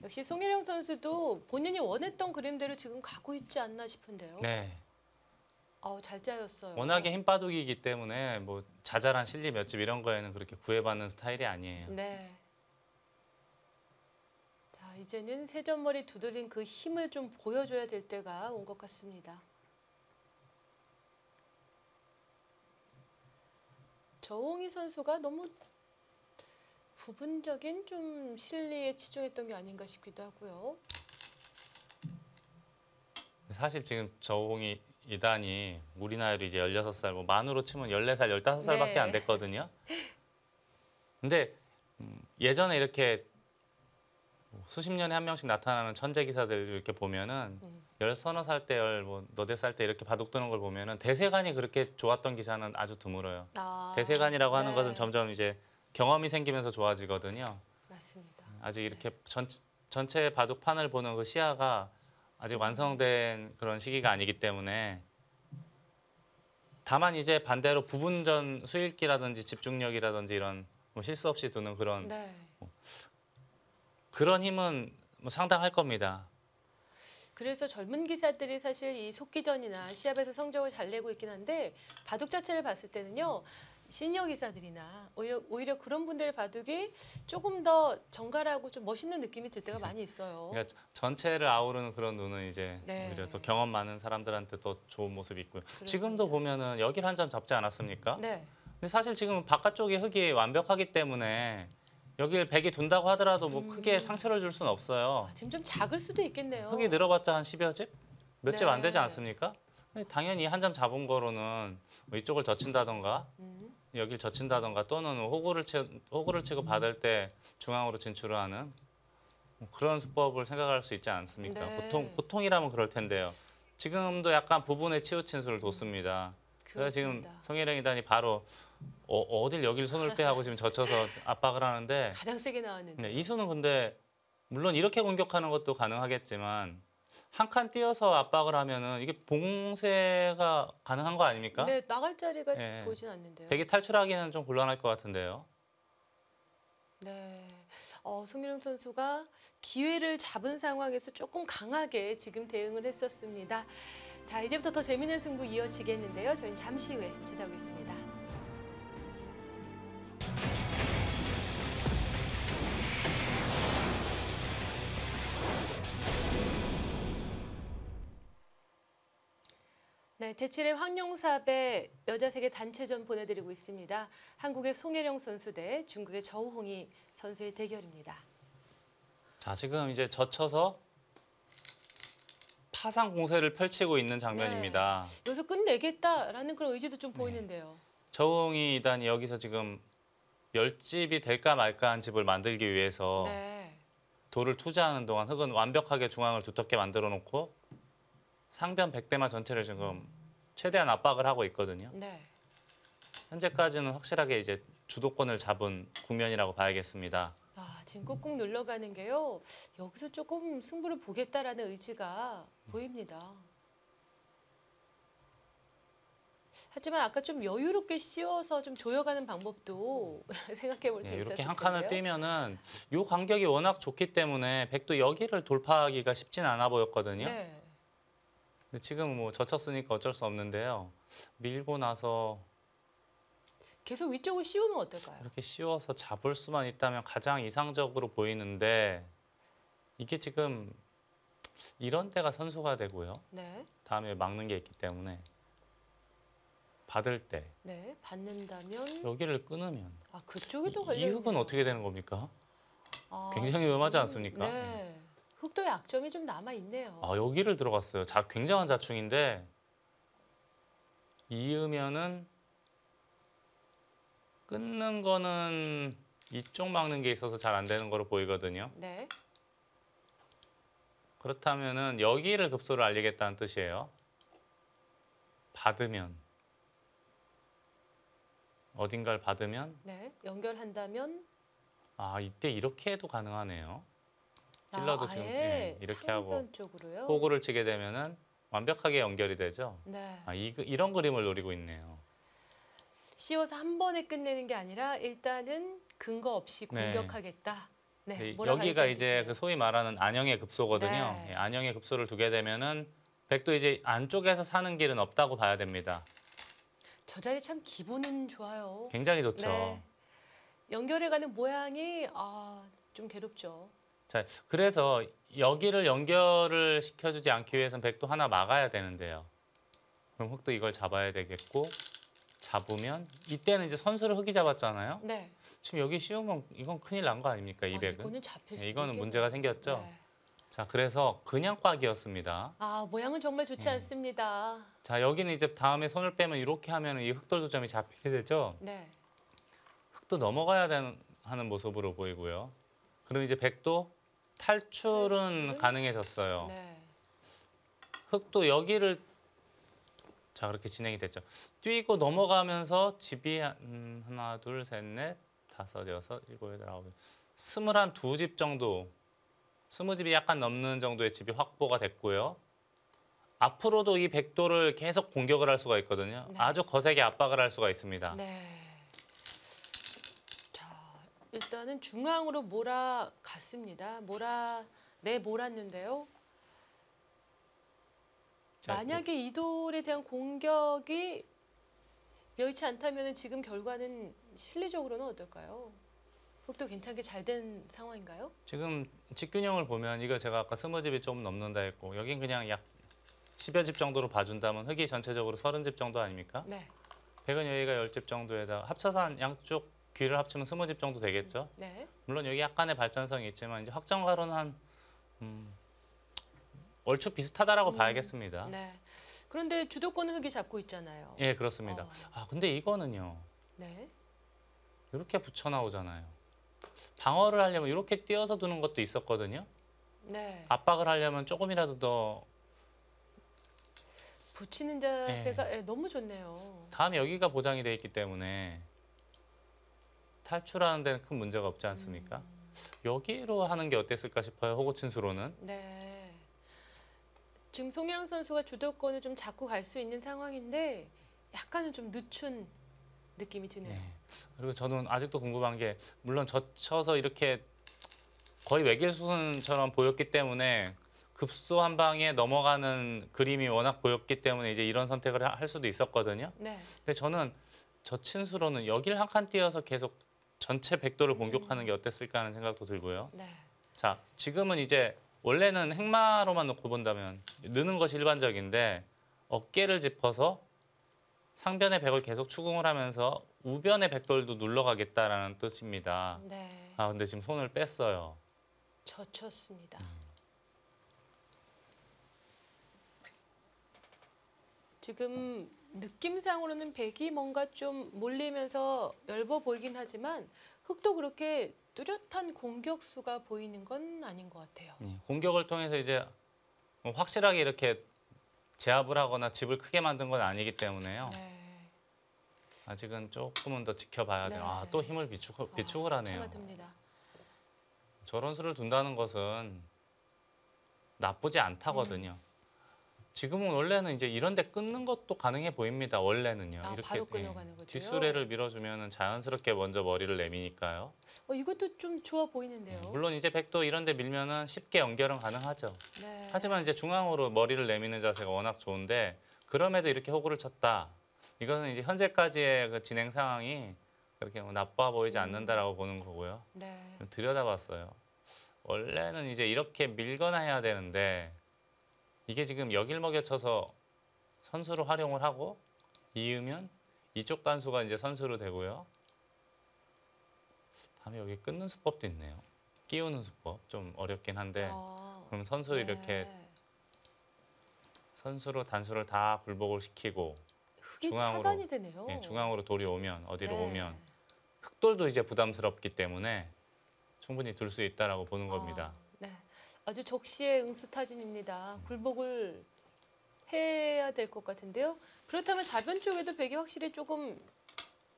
역시 송일영 선수도 본인이 원했던 그림대로 지금 가고 있지 않나 싶은데요. 네. 잘 짜였어요. 워낙에 힘바둑이기 때문에 뭐 자잘한 실리 몇 집 이런 거에는 그렇게 구애받는 스타일이 아니에요. 네. 자, 이제는 세점머리 두드린 그 힘을 좀 보여줘야 될 때가 온 것 같습니다. 저홍희 선수가 너무 부분적인 좀 실리에 치중했던 게 아닌가 싶기도 하고요. 사실 지금 저홍이 이단이 우리 나이로 이제 16살, 뭐 만으로 치면 14살, 15살밖에 네. 안 됐거든요. 근데 예전에 이렇게 수십 년에 한 명씩 나타나는 천재 기사들 이렇게 보면은 10서너 살 때, 뭐 너댓 살 때 이렇게 바둑 두는 걸 보면은 대세간이 그렇게 좋았던 기사는 아주 드물어요. 대세간이라고 하는 네. 것은 점점 이제 경험이 생기면서 좋아지거든요. 맞습니다. 아직 이렇게 전체 바둑판을 보는 그 시야가 아직 완성된 그런 시기가 아니기 때문에 다만 이제 반대로 부분전 수읽기라든지 집중력이라든지 이런 뭐 실수 없이 두는 네. 그런 힘은 뭐 상당할 겁니다. 그래서 젊은 기사들이 사실 이 속기전이나 시합에서 성적을 잘 내고 있긴 한데 바둑 자체를 봤을 때는요. 시니어 기사들이나 오히려 그런 분들의 바둑이 조금 더 정갈하고 좀 멋있는 느낌이 들 때가 많이 있어요. 그러니까 전체를 아우르는 그런 눈은 이제 네. 오히려 더 경험 많은 사람들한테 더 좋은 모습이 있고요. 그렇습니다. 지금도 보면은 여길 한 점 잡지 않았습니까? 네. 근데 사실 지금 바깥쪽에 흙이 완벽하기 때문에 여길 백이 둔다고 하더라도 뭐 크게 상처를 줄 수는 없어요. 지금 좀 작을 수도 있겠네요. 흙이 늘어봤자 한 10여 집? 몇 집 안 되지 네. 않습니까? 근데 당연히 한 점 잡은 거로는 뭐 이쪽을 젖힌다던가 여길 젖힌다던가 또는 호구를 치고 받을 때 중앙으로 진출을 하는 뭐 그런 수법을 생각할 수 있지 않습니까? 네. 보통이라면 그럴 텐데요. 지금도 약간 부분에 치우친 수를 뒀습니다. 그래서 지금 그렇습니다. 송혜령이단이 바로 어딜 여길 손을 빼 하고 지금 젖혀서 압박을 하는데 가장 세게 나왔는데. 네, 이 수는 근데 물론 이렇게 공격하는 것도 가능하겠지만 한 칸 띄어서 압박을 하면은 이게 봉쇄가 가능한 거 아닙니까? 네, 나갈 자리가 예. 보이진 않는데요. 백이 탈출하기는 좀 곤란할 것 같은데요. 네. 송일영 선수가 기회를 잡은 상황에서 조금 강하게 지금 대응을 했었습니다. 자, 이제부터 더 재미있는 승부 이어지겠는데요. 저희는 잠시 후에 찾아오겠습니다. 네, 제7회 황룡삽의 여자 세계 단체전 보내드리고 있습니다. 한국의 송혜령 선수 대 중국의 저우홍이 선수의 대결입니다. 자, 지금 이제 젖혀서 파상 공세를 펼치고 있는 장면입니다. 여기서 끝내겠다라는 그런 의지도 좀 보이는데요. 저웅이 이단이 여기서 지금 10집이 될까 말까 한 집을 만들기 위해서 네. 돌을 투자하는 동안 흙은 완벽하게 중앙을 두텁게 만들어 놓고 상변 100대마 전체를 지금 최대한 압박을 하고 있거든요. 네. 현재까지는 확실하게 이제 주도권을 잡은 국면이라고 봐야겠습니다. 지금 꾹꾹 눌러가는 게요. 여기서 조금 승부를 보겠다라는 의지가 보입니다. 하지만 아까 좀 여유롭게 씌워서 좀 조여가는 방법도 생각해 볼 수 네, 있었을 이렇게 한 텐데요. 칸을 뛰면은 이 간격이 워낙 좋기 때문에 백도 여기를 돌파하기가 쉽진 않아 보였거든요. 네. 근데 지금 뭐 젖혔으니까 어쩔 수 없는데요. 밀고 나서 계속 위쪽을 씌우면 어떨까요? 이렇게 씌워서 잡을 수만 있다면 가장 이상적으로 보이는데 이게 지금 이런 때가 선수가 되고요. 네. 다음에 막는 게 있기 때문에 받을 때 네. 받는다면 여기를 끊으면 그쪽에도 이 걸려 흙은 있네요. 어떻게 되는 겁니까? 굉장히 지금, 위험하지 않습니까? 네. 흙도 약점이 좀 남아 있네요. 여기를 들어갔어요. 굉장한 자충인데 이으면은 끊는 거는 이쪽 막는 게 있어서 잘 안 되는 거로 보이거든요. 네. 그렇다면은 여기를 급소를 알리겠다는 뜻이에요. 받으면 어딘가를 받으면 네. 연결한다면 이때 이렇게 해도 가능하네요. 찔러도 지금 아예 이렇게 하고 상변 쪽으로요. 호구를 치게 되면은 완벽하게 연결이 되죠. 네. 이런 그림을 노리고 있네요. 씌워서 한 번에 끝내는 게 아니라 일단은 근거 없이 네. 공격하겠다. 네. 여기가 몰아가겠다는 이제 뜻이에요. 그 소위 말하는 안형의 급소거든요. 네. 예, 안형의 급소를 두게 되면은 백도 이제 안쪽에서 사는 길은 없다고 봐야 됩니다. 저 자리 참 기분은 좋아요. 굉장히 좋죠. 네. 연결해가는 모양이 좀 괴롭죠. 자, 그래서 여기를 연결을 시켜주지 않기 위해서는 백도 하나 막아야 되는데요. 그럼 흙도 이걸 잡아야 되겠고 잡으면 이때는 이제 선수를 흙이 잡았잖아요. 네. 지금 여기 씌우면 이건 큰일 난 거 아닙니까? 이 백은. 이거는 잡힐 수도 이거는 있겠네요. 문제가 생겼죠. 네. 자, 그래서 그냥 꽉이었습니다. 모양은 정말 좋지 않습니다. 자, 여기는 이제 다음에 손을 빼면 이렇게 하면 이 흙돌도점이 잡히게 되죠. 네. 흙도 넘어가야 하는 모습으로 보이고요. 그럼 이제 백도 탈출은 가능해졌어요. 네. 흙도 여기를 그렇게 진행이 됐죠. 뛰고 넘어가면서 집이 하나, 둘, 셋, 넷, 다섯, 여섯, 일곱, 여덟, 아홉, 22집 정도 20집이 약간 넘는 정도의 집이 확보가 됐고요. 앞으로도 이 백도를 계속 공격을 할 수가 있거든요. 네. 아주 거세게 압박을 할 수가 있습니다. 네. 자, 일단은 중앙으로 몰아갔습니다. 몰았는데요. 자, 만약에 이 돌에 대한 공격이 여의치 않다면 지금 결과는 실리적으로는 어떨까요? 흑도 괜찮게 잘 된 상황인가요? 지금 직균형을 보면 이거 제가 아까 20집이 좀 넘는다 했고 여긴 그냥 약 10여 집 정도로 봐준다면 흑이 전체적으로 30집 정도 아닙니까? 네. 백은 여기가 10집 정도에다 합쳐서 한 양쪽 귀를 합치면 20집 정도 되겠죠? 네. 물론 여기 약간의 발전성이 있지만 이제 확정가로는 한 얼추 비슷하다라고 봐야겠습니다. 네. 그런데 주도권은 흑이 잡고 있잖아요. 예, 그렇습니다. 아, 근데 이거는요. 네. 이렇게 붙여 나오잖아요. 방어를 하려면 이렇게 띄어서 두는 것도 있었거든요. 네. 압박을 하려면 조금이라도 더 붙이는 자세가 너무 좋네요. 다음에 여기가 보장이 돼 있기 때문에 탈출하는 데는 큰 문제가 없지 않습니까? 여기로 하는 게 어땠을까 싶어요. 호구친수로는. 네. 지금 송혜랑 선수가 주도권을 좀 잡고 갈 수 있는 상황인데 약간은 좀 늦춘 느낌이 드네요. 네. 그리고 저는 아직도 궁금한 게 물론 젖혀서 이렇게 거의 외길수순처럼 보였기 때문에 급소 한 방에 넘어가는 그림이 워낙 보였기 때문에 이제 이런 선택을 할 수도 있었거든요. 네. 근데 저는 젖힌수로는 여길 한 칸 띄어서 계속 전체 백도를 공격하는 게 어땠을까 하는 생각도 들고요. 네. 자, 지금은 이제 원래는 행마로만 놓고 본다면 느는 것이 일반적인데 어깨를 짚어서 상변의 백을 계속 추궁을 하면서 우변의 백돌도 눌러가겠다라는 뜻입니다. 네. 아, 근데 지금 손을 뺐어요. 젖혔습니다. 지금 느낌상으로는 백이 뭔가 좀 몰리면서 엷어 보이긴 하지만 흑도 그렇게 뚜렷한 공격수가 보이는 건 아닌 것 같아요. 공격을 통해서 이제 확실하게 이렇게 제압을 하거나 집을 크게 만든 건 아니기 때문에요. 네. 아직은 조금은 더 지켜봐야 돼요. 네. 아, 또 힘을 비축을 하네요. 차가 듭니다. 저런 수를 둔다는 것은 나쁘지 않다거든요. 지금은 원래는 이제 이런 데 끊는 것도 가능해 보입니다. 원래는요. 아, 이렇게 바로 끊어가는 거죠? 뒷수레를 밀어주면 자연스럽게 먼저 머리를 내미니까요. 이것도 좀 좋아 보이는데요. 물론 이제 백도 이런 데 밀면은 쉽게 연결은 가능하죠. 네. 하지만 이제 중앙으로 머리를 내미는 자세가 워낙 좋은데 그럼에도 이렇게 호구를 쳤다. 이것은 이제 현재까지의 그 진행 상황이 그렇게 나빠 보이지 않는다라고 보는 거고요. 네. 좀 들여다봤어요. 원래는 이제 이렇게 밀거나 해야 되는데 이게 지금 여길 먹여쳐서 선수로 활용을 하고 이으면 이쪽 단수가 이제 선수로 되고요. 다음에 여기 끊는 수법도 있네요. 끼우는 수법 좀 어렵긴 한데 그럼 선수를 이렇게 선수로 단수를 다 굴복을 시키고 흑이 차단이 되네요. 중앙으로 돌이 오면 어디로 네. 오면 흑돌도 이제 부담스럽기 때문에 충분히 둘 수 있다라고 보는 겁니다. 네. 아주 적시의 응수타진입니다. 굴복을 해야 될 것 같은데요. 그렇다면 좌변 쪽에도 백이 확실히 조금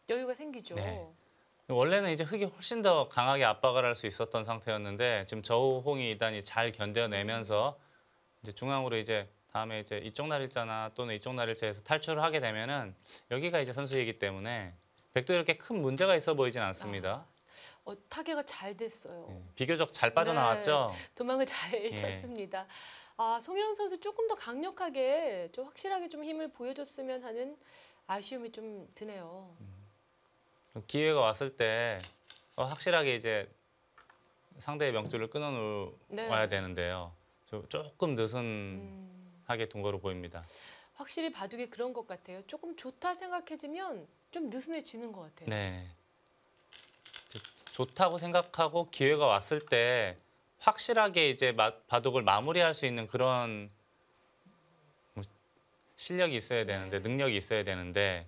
여유가 생기죠. 네. 원래는 이제 흑이 훨씬 더 강하게 압박을 할 수 있었던 상태였는데 지금 저우홍이 이단이 잘 견뎌내면서 이제 중앙으로 이제 다음에 이제 이쪽 날일자나 또는 이쪽 날일자에서 탈출을 하게 되면은 여기가 이제 선수이기 때문에 백도 이렇게 큰 문제가 있어 보이진 않습니다. 타개가 잘 됐어요. 비교적 잘 빠져나왔죠. 도망을 잘 쳤습니다. 송혜령 선수 조금 더 강력하게 좀 확실하게 좀 힘을 보여줬으면 하는 아쉬움이 좀 드네요. 기회가 왔을 때 확실하게 이제 상대의 명줄을 끊어놓아야 되는데요. 조금 느슨하게 둔 거로 보입니다. 확실히 바둑이 그런 것 같아요. 조금 좋다 생각해지면 좀 느슨해지는 것 같아요. 네. 좋다고 생각하고 기회가 왔을 때 확실하게 이제 바둑을 마무리할 수 있는 그런 실력이 있어야 되는데 능력이 있어야 되는데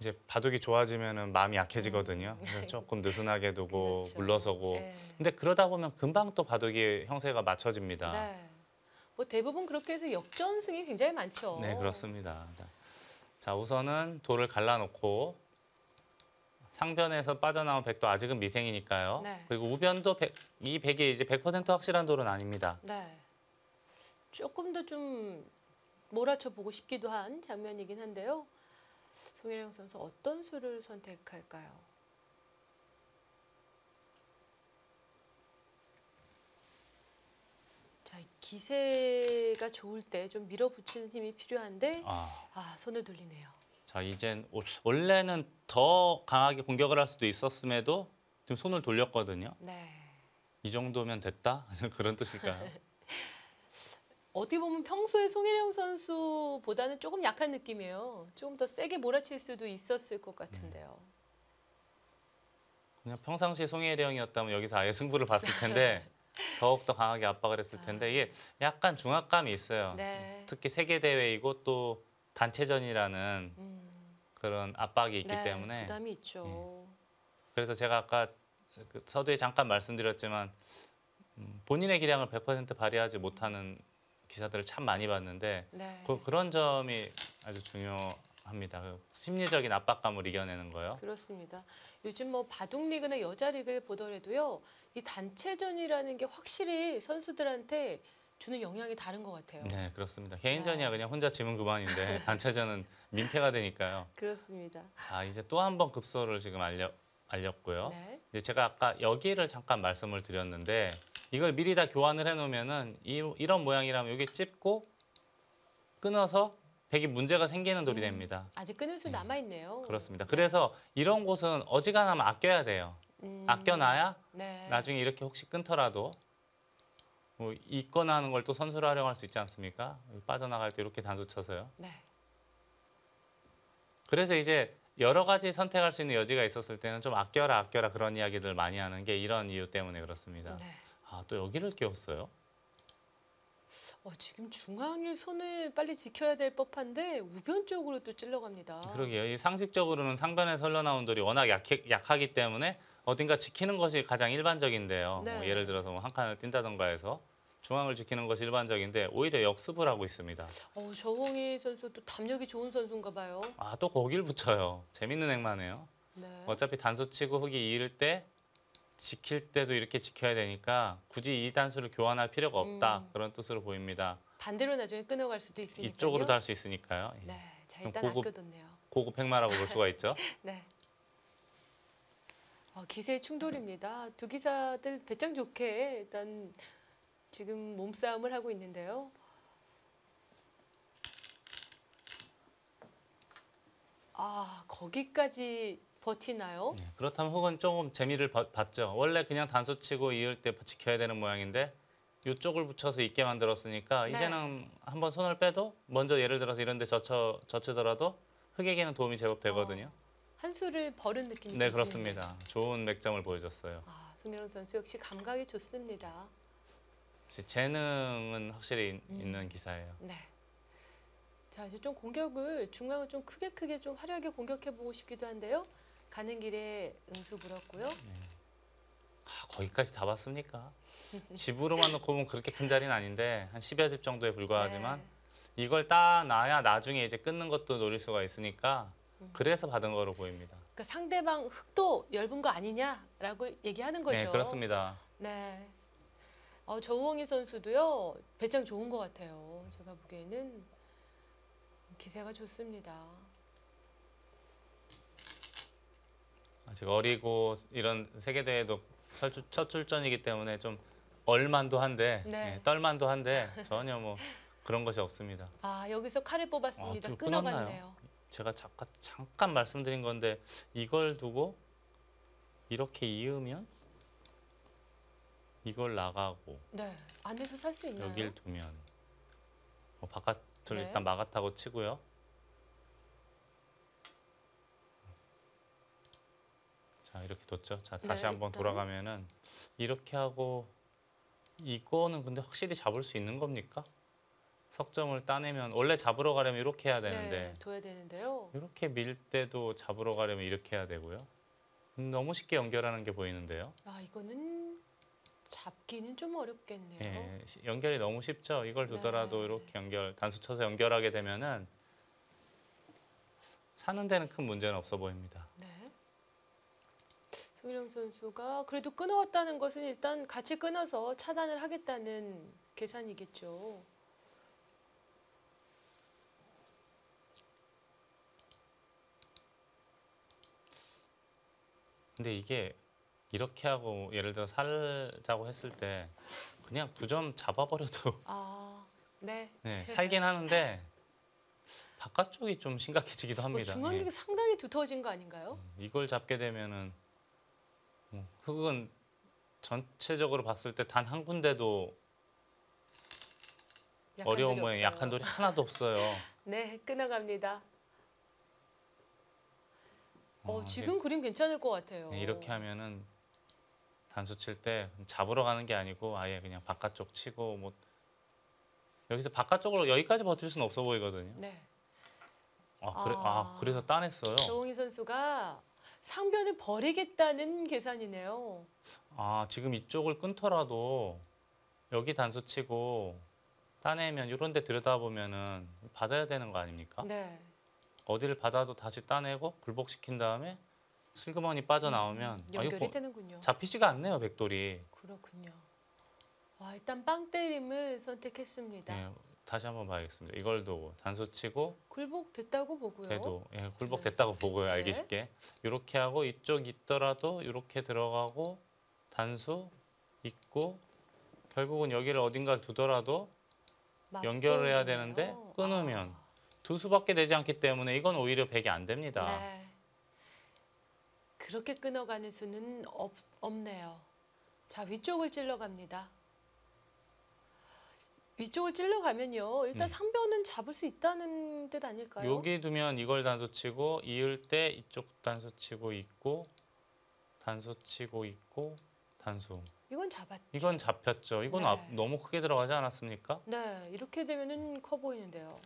이제 바둑이 좋아지면은 마음이 약해지거든요. 그래서 조금 느슨하게 두고 그렇죠. 물러서고. 근데 그러다 보면 금방 또 바둑이 형세가 맞춰집니다. 네. 뭐 대부분 그렇게 해서 역전승이 굉장히 많죠. 네, 그렇습니다. 자, 우선은 돌을 갈라놓고 상변에서 빠져나온 백도 아직은 미생이니까요. 네. 그리고 우변도 이 백이 이제 100% 확실한 돌은 아닙니다. 네. 조금 더 좀 몰아쳐 보고 싶기도 한 장면이긴 한데요. 송혜령 선수 어떤 수를 선택할까요? 자, 기세가 좋을 때 좀 밀어붙이는 힘이 필요한데 손을 돌리네요. 자, 이젠 원래는 더 강하게 공격을 할 수도 있었음에도 지금 손을 돌렸거든요. 네. 이 정도면 됐다? 그런 뜻일까요? 어떻게 보면 평소에 송혜령 선수보다는 조금 약한 느낌이에요. 조금 더 세게 몰아칠 수도 있었을 것 같은데요. 그냥 평상시 송혜령이었다면 여기서 아예 승부를 봤을 텐데 더욱더 강하게 압박을 했을 텐데 이게 약간 중압감이 있어요. 네. 특히 세계 대회이고 또 단체전이라는 그런 압박이 있기 네, 때문에 부담이 있죠. 그래서 제가 아까 그 서두에 잠깐 말씀드렸지만 본인의 기량을 100% 발휘하지 못하는 기사들을 참 많이 봤는데 네. 그런 점이 아주 중요합니다. 그 심리적인 압박감을 이겨내는 거요. 그렇습니다. 요즘 뭐 바둑 리그나 여자 리그를 보더라도요, 이 단체전이라는 게 확실히 선수들한테 주는 영향이 다른 것 같아요. 네, 그렇습니다. 개인전이야 네. 그냥 혼자 지면 그만인데 단체전은 민폐가 되니까요. 그렇습니다. 자, 이제 또 한 번 급소를 지금 알렸고요. 네. 이제 제가 아까 여기를 잠깐 말씀을 드렸는데 이걸 미리 다 교환을 해놓으면은 이런 모양이라면 여기 찝고 끊어서 백이 문제가 생기는 돌이 됩니다. 아직 끊을 수 남아 있네요. 그렇습니다. 그래서 이런 곳은 어지간하면 아껴야 돼요. 아껴놔야 네. 나중에 이렇게 혹시 끊더라도 뭐 있거나 하는 걸 또 선수로 활용할 수 있지 않습니까? 빠져나갈 때 이렇게 단수 쳐서요. 네. 그래서 이제 여러 가지 선택할 수 있는 여지가 있었을 때는 좀 아껴라 그런 이야기들 많이 하는 게 이런 이유 때문에 그렇습니다. 네. 아, 또 여기를 끼웠어요? 지금 중앙에 손을 빨리 지켜야 될 법한데 우변 쪽으로 또 찔러갑니다. 그러게요. 이 상식적으로는 상변에서 흘러나온 돌이 워낙 약하기 때문에 어딘가 지키는 것이 가장 일반적인데요. 네. 뭐 예를 들어서 뭐 한 칸을 뛴다던가 해서 중앙을 지키는 것이 일반적인데 오히려 역습을 하고 있습니다. 저홍희 선수도 담력이 좋은 선수인가 봐요. 아, 또 거길 붙여요. 재밌는 행마네요. 네. 어차피 단수 치고 흙이 이을 때 지킬 때도 이렇게 지켜야 되니까 굳이 이 단수를 교환할 필요가 없다. 그런 뜻으로 보입니다. 반대로 나중에 끊어갈 수도 있으니까요. 이쪽으로도 할 수 있으니까요. 예. 네. 자, 그럼 일단 고급- 아껴뒀네요. 고급 행마라고 볼 수가 있죠. 네. 기세의 충돌입니다. 두 기사들 배짱 좋게 일단 지금 몸싸움을 하고 있는데요. 거기까지 버티나요? 네, 그렇다면 흙은 조금 재미를 봤죠. 원래 그냥 단수 치고 이을 때 지켜야 되는 모양인데 이쪽을 붙여서 있게 만들었으니까 네. 이제는 한번 손을 빼도 먼저 예를 들어서 이런 데 젖히더라도 흙에게는 도움이 제법 되거든요. 한 수를 버른 느낌이 네, 좀 그렇습니다. 좋은 맥점을 보여줬어요. 드네요. 송혜령 선수 역시 감각이 좋습니다. 역시 재능은 확실히 있는 기사예요. 네. 자, 이제 좀 공격을 중앙을 좀 크게 좀 화려하게 공격해 보고 싶기도 한데요. 가는 길에 응수 불었고요. 거기까지 다 봤습니까? 집으로만 놓고 보면 그렇게 큰 자리는 아닌데 한 10여 집 정도에 불과하지만 네. 이걸 따놔야 나중에 이제 끊는 것도 노릴 수가 있으니까 그래서 받은 거로 보입니다. 그러니까 상대방 흙도 얇은 거 아니냐라고 얘기하는 거죠. 네, 그렇습니다. 네. 조홍희 선수도요. 배짱 좋은 것 같아요. 제가 보기에는 기세가 좋습니다. 아직 어리고 이런 세계대회도 첫 출전이기 때문에 좀 얼만도 한데 네. 떨만도 한데 전혀 뭐 그런 것이 없습니다. 여기서 칼을 뽑았습니다. 또 끊어갔네요. 제가 잠깐 말씀드린 건데 이걸 두고 이렇게 이으면 이걸 나가고 네. 안에서 살 수 있나요? 여길 두면 바깥을 네. 일단 막았다고 치고요. 자, 이렇게 뒀죠. 자, 다시 네, 한번 일단. 돌아가면은 이렇게 하고 이거는 근데 확실히 잡을 수 있는 겁니까? 석점을 따내면 원래 잡으러 가려면 이렇게 해야 되는데 네, 둬야 되는데요. 이렇게 밀 때도 잡으러 가려면 이렇게 해야 되고요. 너무 쉽게 연결하는 게 보이는데요. 이거는 잡기는 좀 어렵겠네요. 예, 연결이 너무 쉽죠. 이걸 두더라도 네. 이렇게 단수 쳐서 연결하게 되면은 사는 데는 큰 문제는 없어 보입니다. 네. 송일영 선수가 그래도 끊어왔다는 것은 일단 같이 끊어서 차단을 하겠다는 계산이겠죠. 근데 이게 이렇게 하고 예를 들어 살자고 했을 때 그냥 2점 잡아버려도 아, 네. 네, 살긴 하는데 바깥쪽이 좀 심각해지기도 합니다. 중앙이 예. 상당히 두터워진 거 아닌가요? 이걸 잡게 되면은 흙은 전체적으로 봤을 때 단 한 군데도 약한 어려운 돌이 모양 없어요. 약한 돌이 하나도 없어요. 네, 끊어갑니다. 이게, 지금 그림 괜찮을 것 같아요. 이렇게 하면은 단수 칠 때 잡으러 가는 게 아니고 아예 그냥 바깥쪽 치고 뭐 여기서 바깥쪽으로 여기까지 버틸 수는 없어 보이거든요. 네. 그래서 따냈어요. 조홍희 선수가 상변을 버리겠다는 계산이네요. 지금 이쪽을 끊더라도 여기 단수 치고 따내면 이런 데 들여다보면은 받아야 되는 거 아닙니까? 네. 어디를 받아도 다시 따내고 굴복시킨 다음에 슬그머니 빠져나오면 연결이 되는군요. 잡히지가 않네요, 백돌이. 그렇군요. 와, 일단 빵 때림을 선택했습니다. 예, 다시 한번 봐야겠습니다. 이걸 두고 단수 치고 굴복 됐다고 보고요. 돼도 굴복 네. 됐다고 보고요, 알기 네. 쉽게. 이렇게 하고 이쪽 있더라도 이렇게 들어가고 단수 있고 결국은 여기를 어딘가 두더라도 연결을 해야 맞보이네요. 되는데 끊으면 두 수밖에 되지 않기 때문에 이건 오히려 백이 안 됩니다. 네. 그렇게 끊어가는 수는 없네요. 자, 위쪽을 찔러갑니다. 위쪽을 찔러가면요. 일단 네. 상변은 잡을 수 있다는 뜻 아닐까요? 여기 두면 이걸 단수 치고 이을 때 이쪽 단수 치고 있고 단수 치고 있고 단수. 이건 잡았죠. 이건 잡혔죠. 이건 네. 너무 크게 들어가지 않았습니까? 네, 이렇게 되면은 커 보이는데요.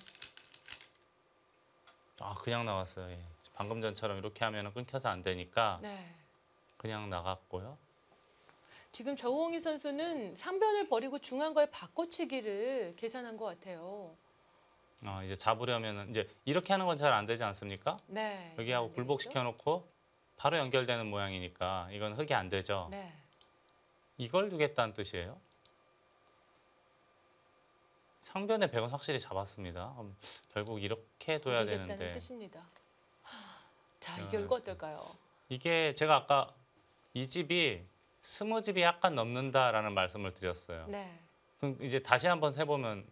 그냥 나갔어요. 예. 방금 전처럼 이렇게 하면 끊겨서 안 되니까 네. 그냥 나갔고요. 지금 저홍희 선수는 상변을 버리고 중앙과의 바꿔치기를 계산한 것 같아요. 이제 잡으려면 이제 이렇게 하는 건 잘 안 되지 않습니까? 네. 여기하고 안 굴복시켜 놓고 바로 연결되는 모양이니까 이건 흙이 안 되죠. 되겠죠? 네. 이걸 두겠다는 뜻이에요. 상변의 백은 확실히 잡았습니다. 결국 이렇게 둬야 이기겠다는 되는데 뜻입니다. 자, 이 결과 어떨까요? 이게 제가 아까 이 집이 20집이 약간 넘는다라는 말씀을 드렸어요. 네. 그럼 이제 다시 한번 세보면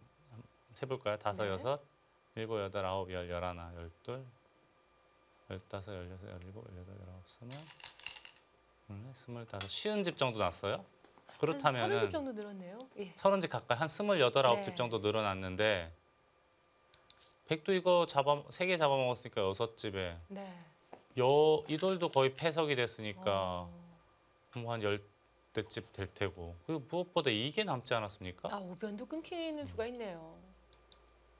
세볼까요? 5, 네. 6, 7, 8, 9, 10, 11, 12, 15, 16, 17, 18, 19, 20, 25 쉬운 집 정도 났어요. 한 30집 그렇다면은 정도 늘었네요. 예. 30집 가까이 한 28, 9집 네. 정도 늘어났는데 백도 이거 3개 잡아먹었으니까 6집에 네. 이 돌도 거의 패석이 됐으니까 뭐 한 10대집 될 테고 그리고 무엇보다 이게 남지 않았습니까? 우변도 끊기는 수가 있네요.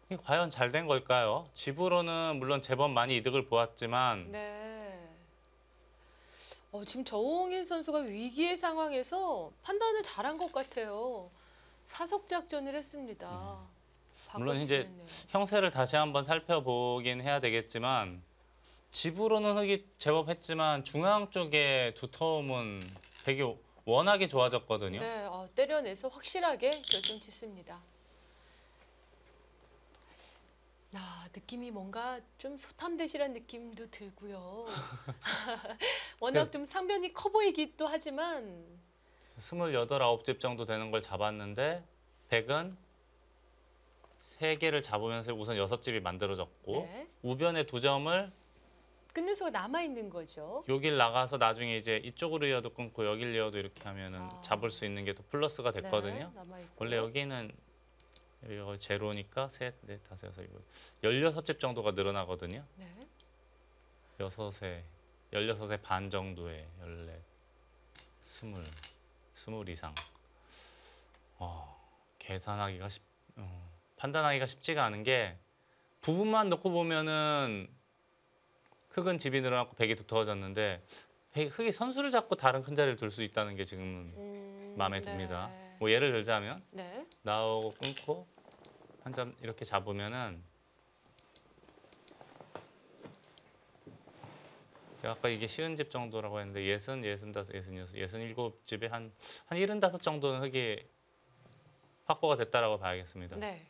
이게 과연 잘 된 걸까요? 집으로는 물론 제법 많이 이득을 보았지만 네. 지금 저홍일 선수가 위기의 상황에서 판단을 잘한 것 같아요. 사석 작전을 했습니다. 물론 이제 바꿔치기했네요. 형세를 다시 한번 살펴보긴 해야 되겠지만 집으로는 흙이 제법 했지만 중앙 쪽에 두터움은 되게 워낙에 좋아졌거든요. 네, 때려내서 확실하게 결정짓습니다. 느낌이 뭔가 좀 소탐대실한 느낌도 들고요. 워낙 좀 상변이 커 보이기도 하지만 28, 9집 정도 되는 걸 잡았는데 백은 3개를 잡으면서 우선 6집이 만들어졌고 네, 우변에 2점을 끊는 수가 남아 있는 거죠. 여길 나가서 나중에 이제 이쪽으로 이어도 끊고 여길 이어도 이렇게 하면은 잡을 수 있는 게 더 플러스가 됐거든요. 네, 남아 있고. 원래 여기는 여기가 제로니까 3, 4, 5, 6, 16집 정도가 늘어나거든요. 네. 16의 반 정도에 14, 20 이상. 계산하기가 판단하기가 쉽지가 않은 게 부분만 놓고 보면은 흙은 집이 늘어났고 백이 두터워졌는데 흙이 선수를 잡고 다른 큰 자리를 둘 수 있다는 게 지금 마음에 듭니다. 네. 뭐 예를 들자면 네. 나오고 끊고 한 점 이렇게 잡으면은 제가 아까 이게 쉬운 집 정도라고 했는데 60, 65, 66, 67집에 한 75 정도는 흙이 확보가 됐다라고 봐야겠습니다. 네.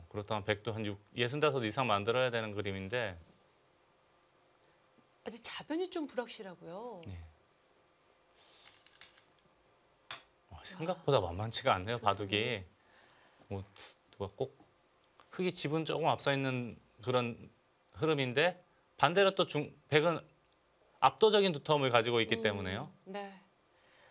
그렇다면 100도 한 65 이상 만들어야 되는 그림인데 아직 자변이 좀 불확실하고요. 네. 생각보다 만만치가 않네요. 바둑이. 뭐 누가 꼭 흙이 지분 조금 앞서 있는 그런 흐름인데 반대로 또 백은 압도적인 두터움을 가지고 있기 때문에요. 네.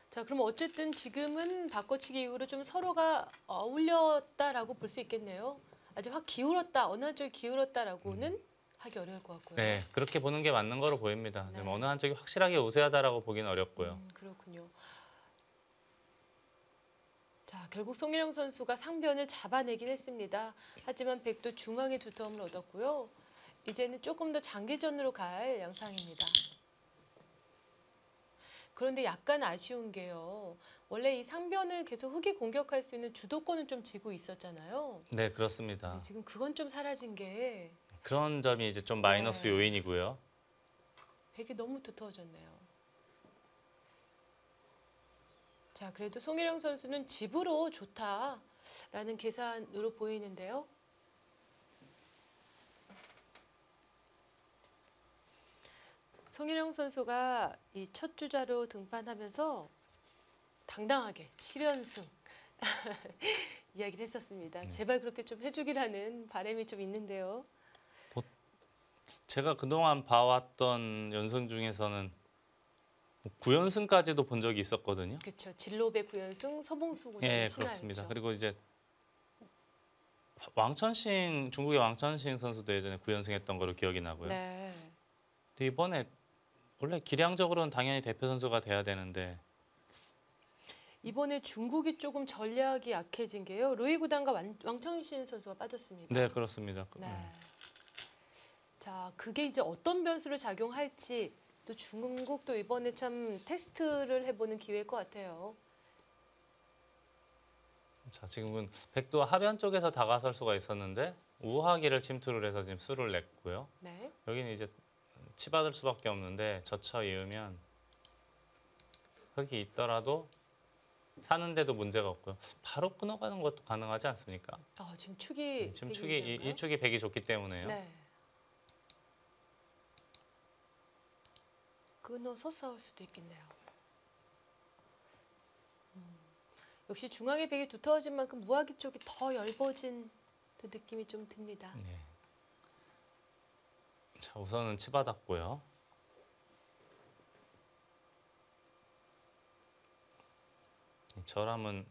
자, 그럼 어쨌든 지금은 바꿔치기 이후로 좀 서로가 어울렸다라고 볼 수 있겠네요. 아주 확 기울었다, 어느 한쪽이 기울었다라고는 하기 어려울 것 같고요. 네, 그렇게 보는 게 맞는 거로 보입니다. 네. 어느 한쪽이 확실하게 우세하다라고 보기는 어렵고요. 그렇군요. 자, 결국 송일영 선수가 상변을 잡아내긴 했습니다. 하지만 백도 중앙의 두터움을 얻었고요. 이제는 조금 더 장기전으로 갈 양상입니다. 그런데 약간 아쉬운 게요. 원래 이 상변을 계속 흙이 공격할 수 있는 주도권은 좀 쥐고 있었잖아요. 네, 그렇습니다. 네, 지금 그건 좀 사라진 게 그런 점이 이제 좀 마이너스 네. 요인이고요. 백이 너무 두터워졌네요. 자, 그래도 송일영 선수는 집으로 좋다라는 계산으로 보이는데요. 송일영 선수가 이 첫 주자로 등판하면서 당당하게 7연승 이야기를 했었습니다. 제발 그렇게 좀 해주기라는 바람이 좀 있는데요. 제가 그동안 봐왔던 연승 중에서는 9연승까지도 본 적이 있었거든요. 그렇죠. 진로배 9연승, 서봉수 9연승 예, 신화였죠. 그렇습니다. 그리고 이제 왕천싱, 중국의 왕천싱 선수도 예전에 9연승했던 거로 기억이 나고요. 네. 근데 이번에 원래 기량적으로는 당연히 대표 선수가 돼야 되는데 이번에 중국이 조금 전략이 약해진 게요. 루이 구단과 왕청신 선수가 빠졌습니다. 네, 그렇습니다. 네. 자, 그게 이제 어떤 변수로 작용할지 또 중국도 이번에 참 테스트를 해보는 기회일 것 같아요. 자, 지금은 백도 하변 쪽에서 다가설 수가 있었는데 우하기를 침투를 해서 지금 수를 냈고요. 네. 여기는 이제 치받을 수밖에 없는데 젖혀 이으면 흙이 있더라도 사는데도 문제가 없고요. 바로 끊어가는 것도 가능하지 않습니까? 지금 축이 지금 백이 축이 있나요? 이 축이 백이 좋기 때문에요. 네. 끊어서 싸울 수도 있겠네요. 역시 중앙의 백이 두터워진 만큼 무화기 쪽이 더 얇아진 그 느낌이 좀 듭니다. 네. 자, 우선은 치받았고요. 저람은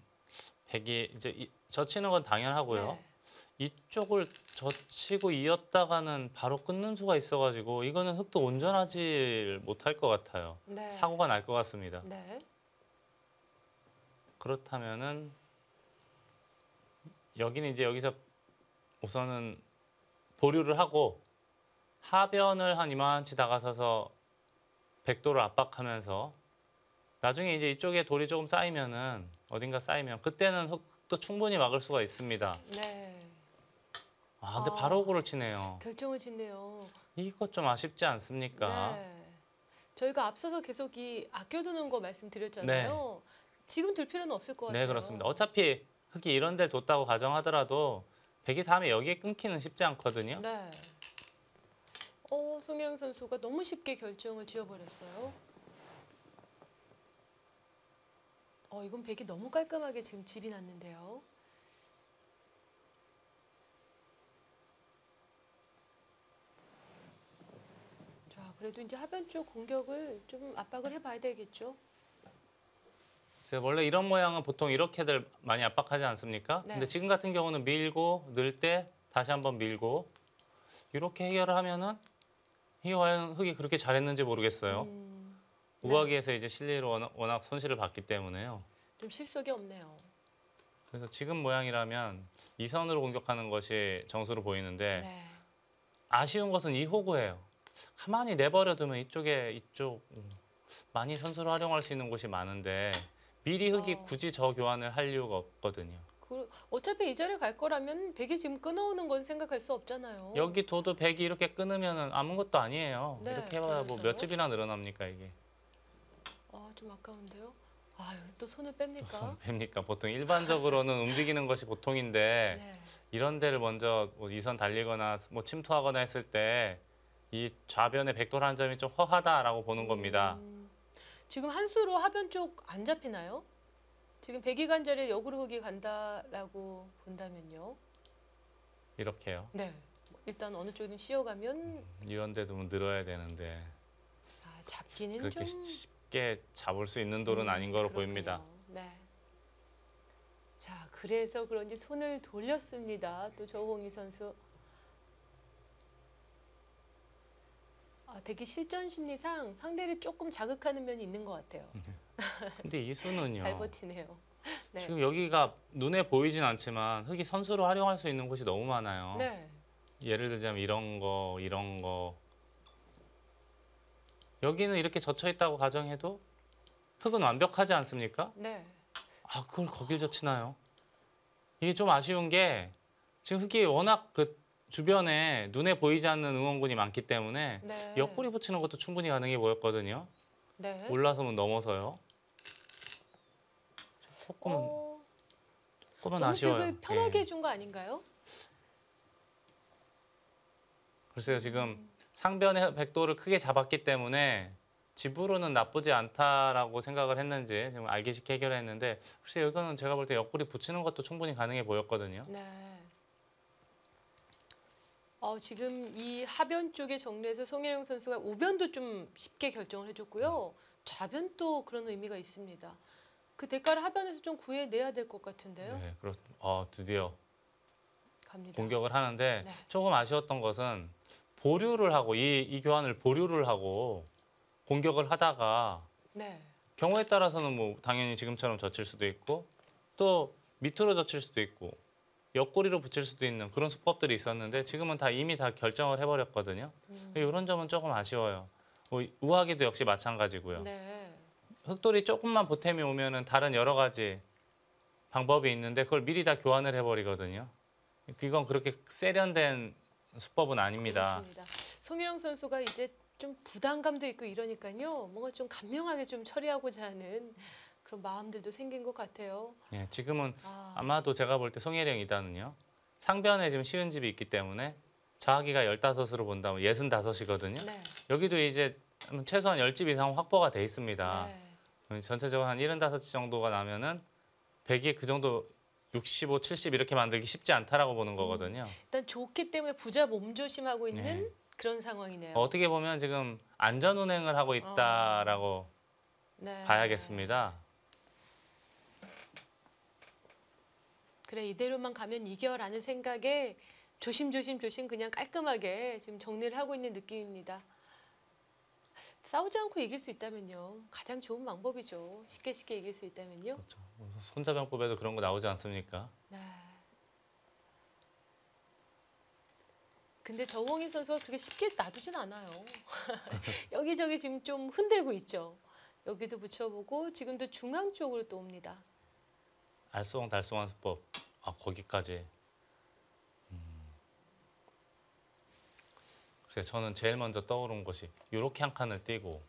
백이 이제 젖히는 건 당연하고요. 네. 이쪽을 젖히고 이었다가는 바로 끊는 수가 있어가지고 이거는 흙도 온전하지 못할 것 같아요. 네. 사고가 날 것 같습니다. 네. 그렇다면은 여기는 이제 여기서 우선은 보류를 하고 하변을 한 이만치 다가서서 백도를 압박하면서 나중에 이제 이쪽에 돌이 조금 쌓이면은 어딘가 쌓이면 그때는 흙도 충분히 막을 수가 있습니다. 네. 근데 바로 고를 치네요. 결정을 짓네요. 이거 좀 아쉽지 않습니까? 네. 저희가 앞서서 계속 이 아껴두는 거 말씀드렸잖아요. 지금 들 필요는 없을 것 같아요. 네, 그렇습니다. 어차피 흙이 이런 데를 뒀다고 가정하더라도 백이 다음에 여기에 끊기는 쉽지 않거든요. 네. 송영 선수가 너무 쉽게 결정을 지어버렸어요. 이건 백이 너무 깔끔하게 지금 집이 났는데요. 자, 그래도 이제 하변 쪽 공격을 좀 압박을 해봐야 되겠죠. 그래서 원래 이런 모양은 보통 이렇게들 많이 압박하지 않습니까? 네. 근데 지금 같은 경우는 밀고 늘 때 다시 한번 밀고 이렇게 해결을 하면은 이게 과연 흙이 그렇게 잘했는지 모르겠어요. 네. 우하기에서 이제 실리로 워낙 손실을 봤기 때문에요. 좀 실속이 없네요. 그래서 지금 모양이라면 이 선으로 공격하는 것이 정수로 보이는데 네. 아쉬운 것은 이 호구예요. 가만히 내버려두면 이쪽 많이 선수로 활용할 수 있는 곳이 많은데 미리 흙이 굳이 저 교환을 할 이유가 없거든요. 어차피 이 자리에 갈 거라면 백이 지금 끊어오는 건 생각할 수 없잖아요. 여기 둬도 백이 이렇게 끊으면은 아무것도 아니에요. 네, 이렇게 해봐야 뭐 그래서요? 몇 집이나 늘어납니까 이게. 좀 아까운데요. 또 손을 뺍니까? 뵙니까 보통 일반적으로는 움직이는 것이 보통인데 네. 이런 데를 먼저 뭐 이선 달리거나 뭐 침투하거나 했을 때 이 좌변의 백돌 한 점이 좀 허하다라고 보는 겁니다. 지금 한 수로 하변 쪽 안 잡히나요? 지금 백이 간 자리에 역으로 흑이 간다라고 본다면요. 이렇게요. 네. 일단 어느 쪽이든 씌어가면 이런 데도 뭐 늘어야 되는데 잡기는 그렇게 좀 쉽게 잡을 수 있는 돌은 아닌 거로 그렇군요. 보입니다. 네. 자, 그래서 그런지 손을 돌렸습니다. 또 조홍희 선수. 되게 실전 심리상 상대를 조금 자극하는 면이 있는 것 같아요. 근데 이 수는요. 잘 버티네요. 네. 지금 여기가 눈에 보이진 않지만 흙이 선수로 활용할 수 있는 곳이 너무 많아요. 네. 예를 들자면 이런 거, 이런 거. 여기는 이렇게 젖혀 있다고 가정해도 흙은 완벽하지 않습니까? 네. 그걸 거길 젖히나요? 이게 좀 아쉬운 게 지금 흙이 워낙 그 주변에 눈에 보이지 않는 응원군이 많기 때문에 네. 옆구리 붙이는 것도 충분히 가능해 보였거든요. 네. 올라서면 넘어서요. 조금은 너무 아쉬워요. 백을 편하게 예. 해준 거 아닌가요? 글쎄요, 지금 상변의 백도를 크게 잡았기 때문에 집으로는 나쁘지 않다라고 생각을 했는지 지금 알기 쉽게 해결했는데 글쎄 이거는 제가 볼 때 옆구리 붙이는 것도 충분히 가능해 보였거든요. 네. 지금 이 하변 쪽에 정리해서 송혜령 선수가 우변도 좀 쉽게 결정을 해줬고요. 좌변도 그런 의미가 있습니다. 그 대가를 하변에서 좀 구해내야 될 것 같은데요. 네, 드디어 갑니다. 공격을 하는데 네. 조금 아쉬웠던 것은 보류를 하고 이 교환을 보류를 하고 공격을 하다가 네. 경우에 따라서는 뭐 당연히 지금처럼 젖힐 수도 있고 또 밑으로 젖힐 수도 있고 옆구리로 붙일 수도 있는 그런 수법들이 있었는데 지금은 이미 다 결정을 해버렸거든요. 이런 점은 조금 아쉬워요. 우하기도 역시 마찬가지고요. 네. 흑돌이 조금만 보탬이 오면은 다른 여러 가지 방법이 있는데 그걸 미리 다 교환을 해버리거든요. 이건 그렇게 세련된 수법은 아닙니다. 그렇습니다. 송혜령 선수가 이제 좀 부담감도 있고 이러니까요. 뭔가 좀 간명하게 좀 처리하고자 하는 그런 마음들도 생긴 것 같아요. 예, 지금은 아마도 제가 볼 때 송혜령 2단은요. 상변에 지금 쉬운 집이 있기 때문에 좌하기가 15으로 본다면 65이거든요. 네. 여기도 이제 최소한 10집 이상 확보가 돼 있습니다. 네. 전체적으로 한 75집 정도가 나면은 100이 그 정도 65, 70 이렇게 만들기 쉽지 않다라고 보는 거거든요. 일단 좋기 때문에 부자 몸조심하고 있는 네. 그런 상황이네요. 어떻게 보면 지금 안전 운행을 하고 있다라고 네. 봐야겠습니다. 그래 이대로만 가면 이겨라는 생각에 조심 그냥 깔끔하게 지금 정리를 하고 있는 느낌입니다. 싸우지 않고 이길 수 있다면요. 가장 좋은 방법이죠. 쉽게 이길 수 있다면요. 그렇죠. 손자병법에도 그런 거 나오지 않습니까? 네. 근데 저홍희 선수가 그렇게 쉽게 놔두진 않아요. 여기저기 지금 좀 흔들고 있죠. 여기도 붙여보고 지금도 중앙 쪽으로 또 옵니다. 알쏭달쏭한 수법. 거기까지. 글쎄 저는 제일 먼저 떠오른 것이 이렇게 한 칸을 띄고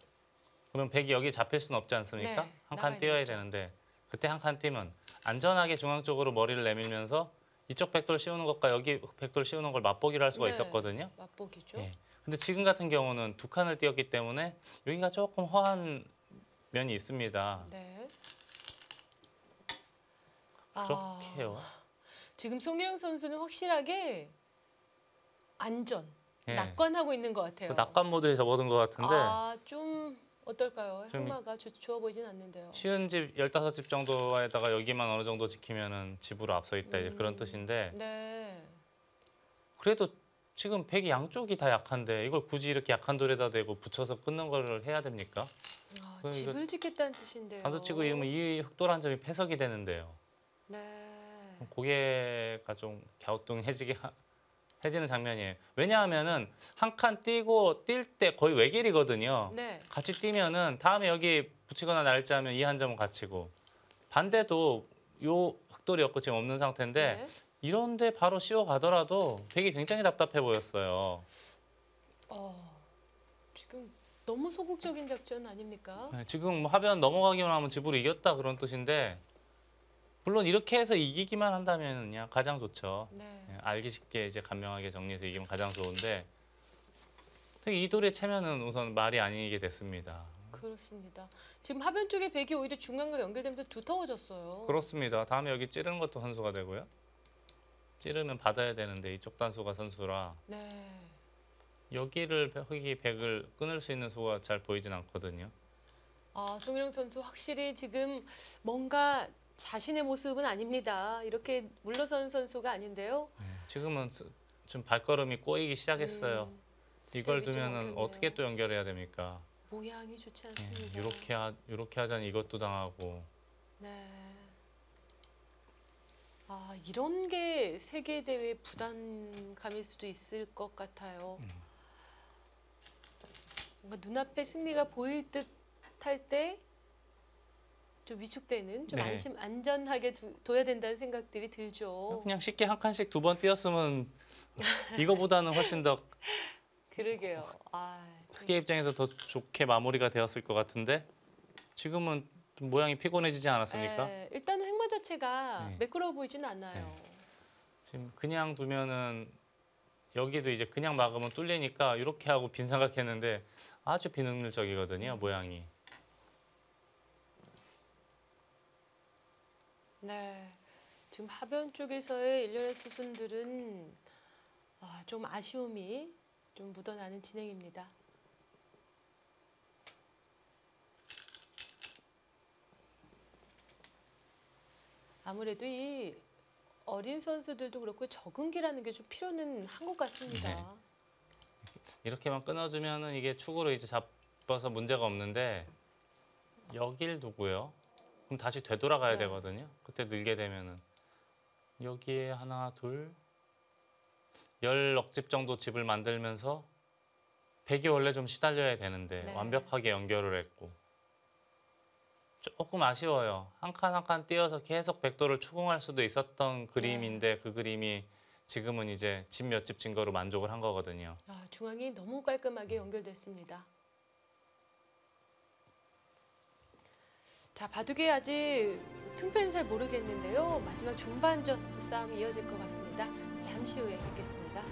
그럼 백이 여기 잡힐 수는 없지 않습니까? 네, 한 칸 나가야 띄어야 되겠죠. 되는데 그때 한 칸 띄면 안전하게 중앙 쪽으로 머리를 내밀면서 이쪽 백돌 씌우는 것과 여기 백돌 씌우는 걸 맛보기를 할 수가 네, 있었거든요. 맛보기죠. 예. 근데 지금 같은 경우는 두 칸을 띄었기 때문에 여기가 조금 허한 면이 있습니다. 네. 그렇게요. 지금 송혜영 선수는 확실하게 안전, 예. 낙관하고 있는 것 같아요. 그 낙관 모드에 접어든 것 같은데 좀 어떨까요? 좀 향마가 좋아 보이진 않는데요. 쉬운 집 15집 정도에다가 여기만 어느 정도 지키면은 집으로 앞서 있다 이제 그런 뜻인데 네. 그래도 지금 백이 양쪽이 다 약한데 이걸 굳이 이렇게 약한 돌에다 대고 붙여서 끊는 거를 해야 됩니까? 그럼 집을 짓겠다는 뜻인데요. 단도치고 이러면 이 흑돌 한 점이 패석이 되는데요. 네. 고개가 좀 갸우뚱해지는 장면이에요. 왜냐하면은 한 칸 띄고 뛸 때 거의 외길이거든요. 네. 같이 뛰면은 다음에 여기 붙이거나 날짜하면 이 한 점은 갇히고 반대도 요 흑돌이었고 지금 없는 상태인데 네. 이런데 바로 씌워 가더라도 백이 굉장히 답답해 보였어요. 지금 너무 소극적인 작전 아닙니까? 네, 지금 뭐 하변 넘어가기만 하면 집으로 이겼다 그런 뜻인데 물론 이렇게 해서 이기기만 한다면요 가장 좋죠. 네. 예, 알기 쉽게 이제 간명하게 정리해서 이기면 가장 좋은데 특히 이 돌에 채면은 우선 말이 아니게 됐습니다. 그렇습니다. 지금 하변 쪽에 백이 오히려 중간과 연결되면서 두터워졌어요. 그렇습니다. 다음에 여기 찌르는 것도 선수가 되고요. 찌르면 받아야 되는데 이쪽 단수가 선수라 네. 여기를 흑이 백을 끊을 수 있는 수가 잘 보이진 않거든요. 송일영 선수 확실히 지금 뭔가 자신의 모습은 아닙니다. 이렇게 물러선 선수가 아닌데요. 지금은 좀 발걸음이 꼬이기 시작했어요. 이걸 스텝이 좀 두면은 엉켰네요. 어떻게 또 연결해야 됩니까? 모양이 좋지 않습니다. 이렇게 하자니 이것도 당하고. 네. 이런 게 세계 대회 부담감일 수도 있을 것 같아요. 뭔가 눈앞에 승리가 보일 듯 할 때 좀 위축되는, 좀 네. 안전하게 둬야 된다는 생각들이 들죠. 그냥 쉽게 한 칸씩 2번 띄었으면 이거보다는 훨씬 더 그러게요. 크게 입장에서 더 좋게 마무리가 되었을 것 같은데 지금은 좀 모양이 피곤해지지 않았습니까? 네, 일단은 행마 자체가 네. 매끄러워 보이지는 않아요. 지금 그냥 두면은 여기도 이제 그냥 막으면 뚫리니까 이렇게 하고 빈 삼각했는데 아주 비능률적이거든요, 모양이. 네, 지금 하변 쪽에서의 일련의 수순들은 좀 아쉬움이 좀 묻어나는 진행입니다. 아무래도 이 어린 선수들도 그렇고 적응기라는 게 좀 필요는 한 것 같습니다. 네. 이렇게만 끊어주면은 이게 축으로 이제 잡아서 문제가 없는데 여길 두고요. 그럼 다시 되돌아가야 네. 되거든요. 그때 늘게 되면은 여기에 하나, 둘, 10럭집 정도 집을 만들면서 백이 원래 좀 시달려야 되는데 네. 완벽하게 연결을 했고 조금 아쉬워요. 한 칸 한 칸 띄어서 계속 백도를 추궁할 수도 있었던 그림인데 그 그림이 지금은 이제 집 몇 집 진 거로 만족을 한 거거든요. 중앙이 너무 깔끔하게 연결됐습니다. 자, 바둑이 아직 승패는 잘 모르겠는데요. 마지막 중반전 싸움이 이어질 것 같습니다. 잠시 후에 뵙겠습니다.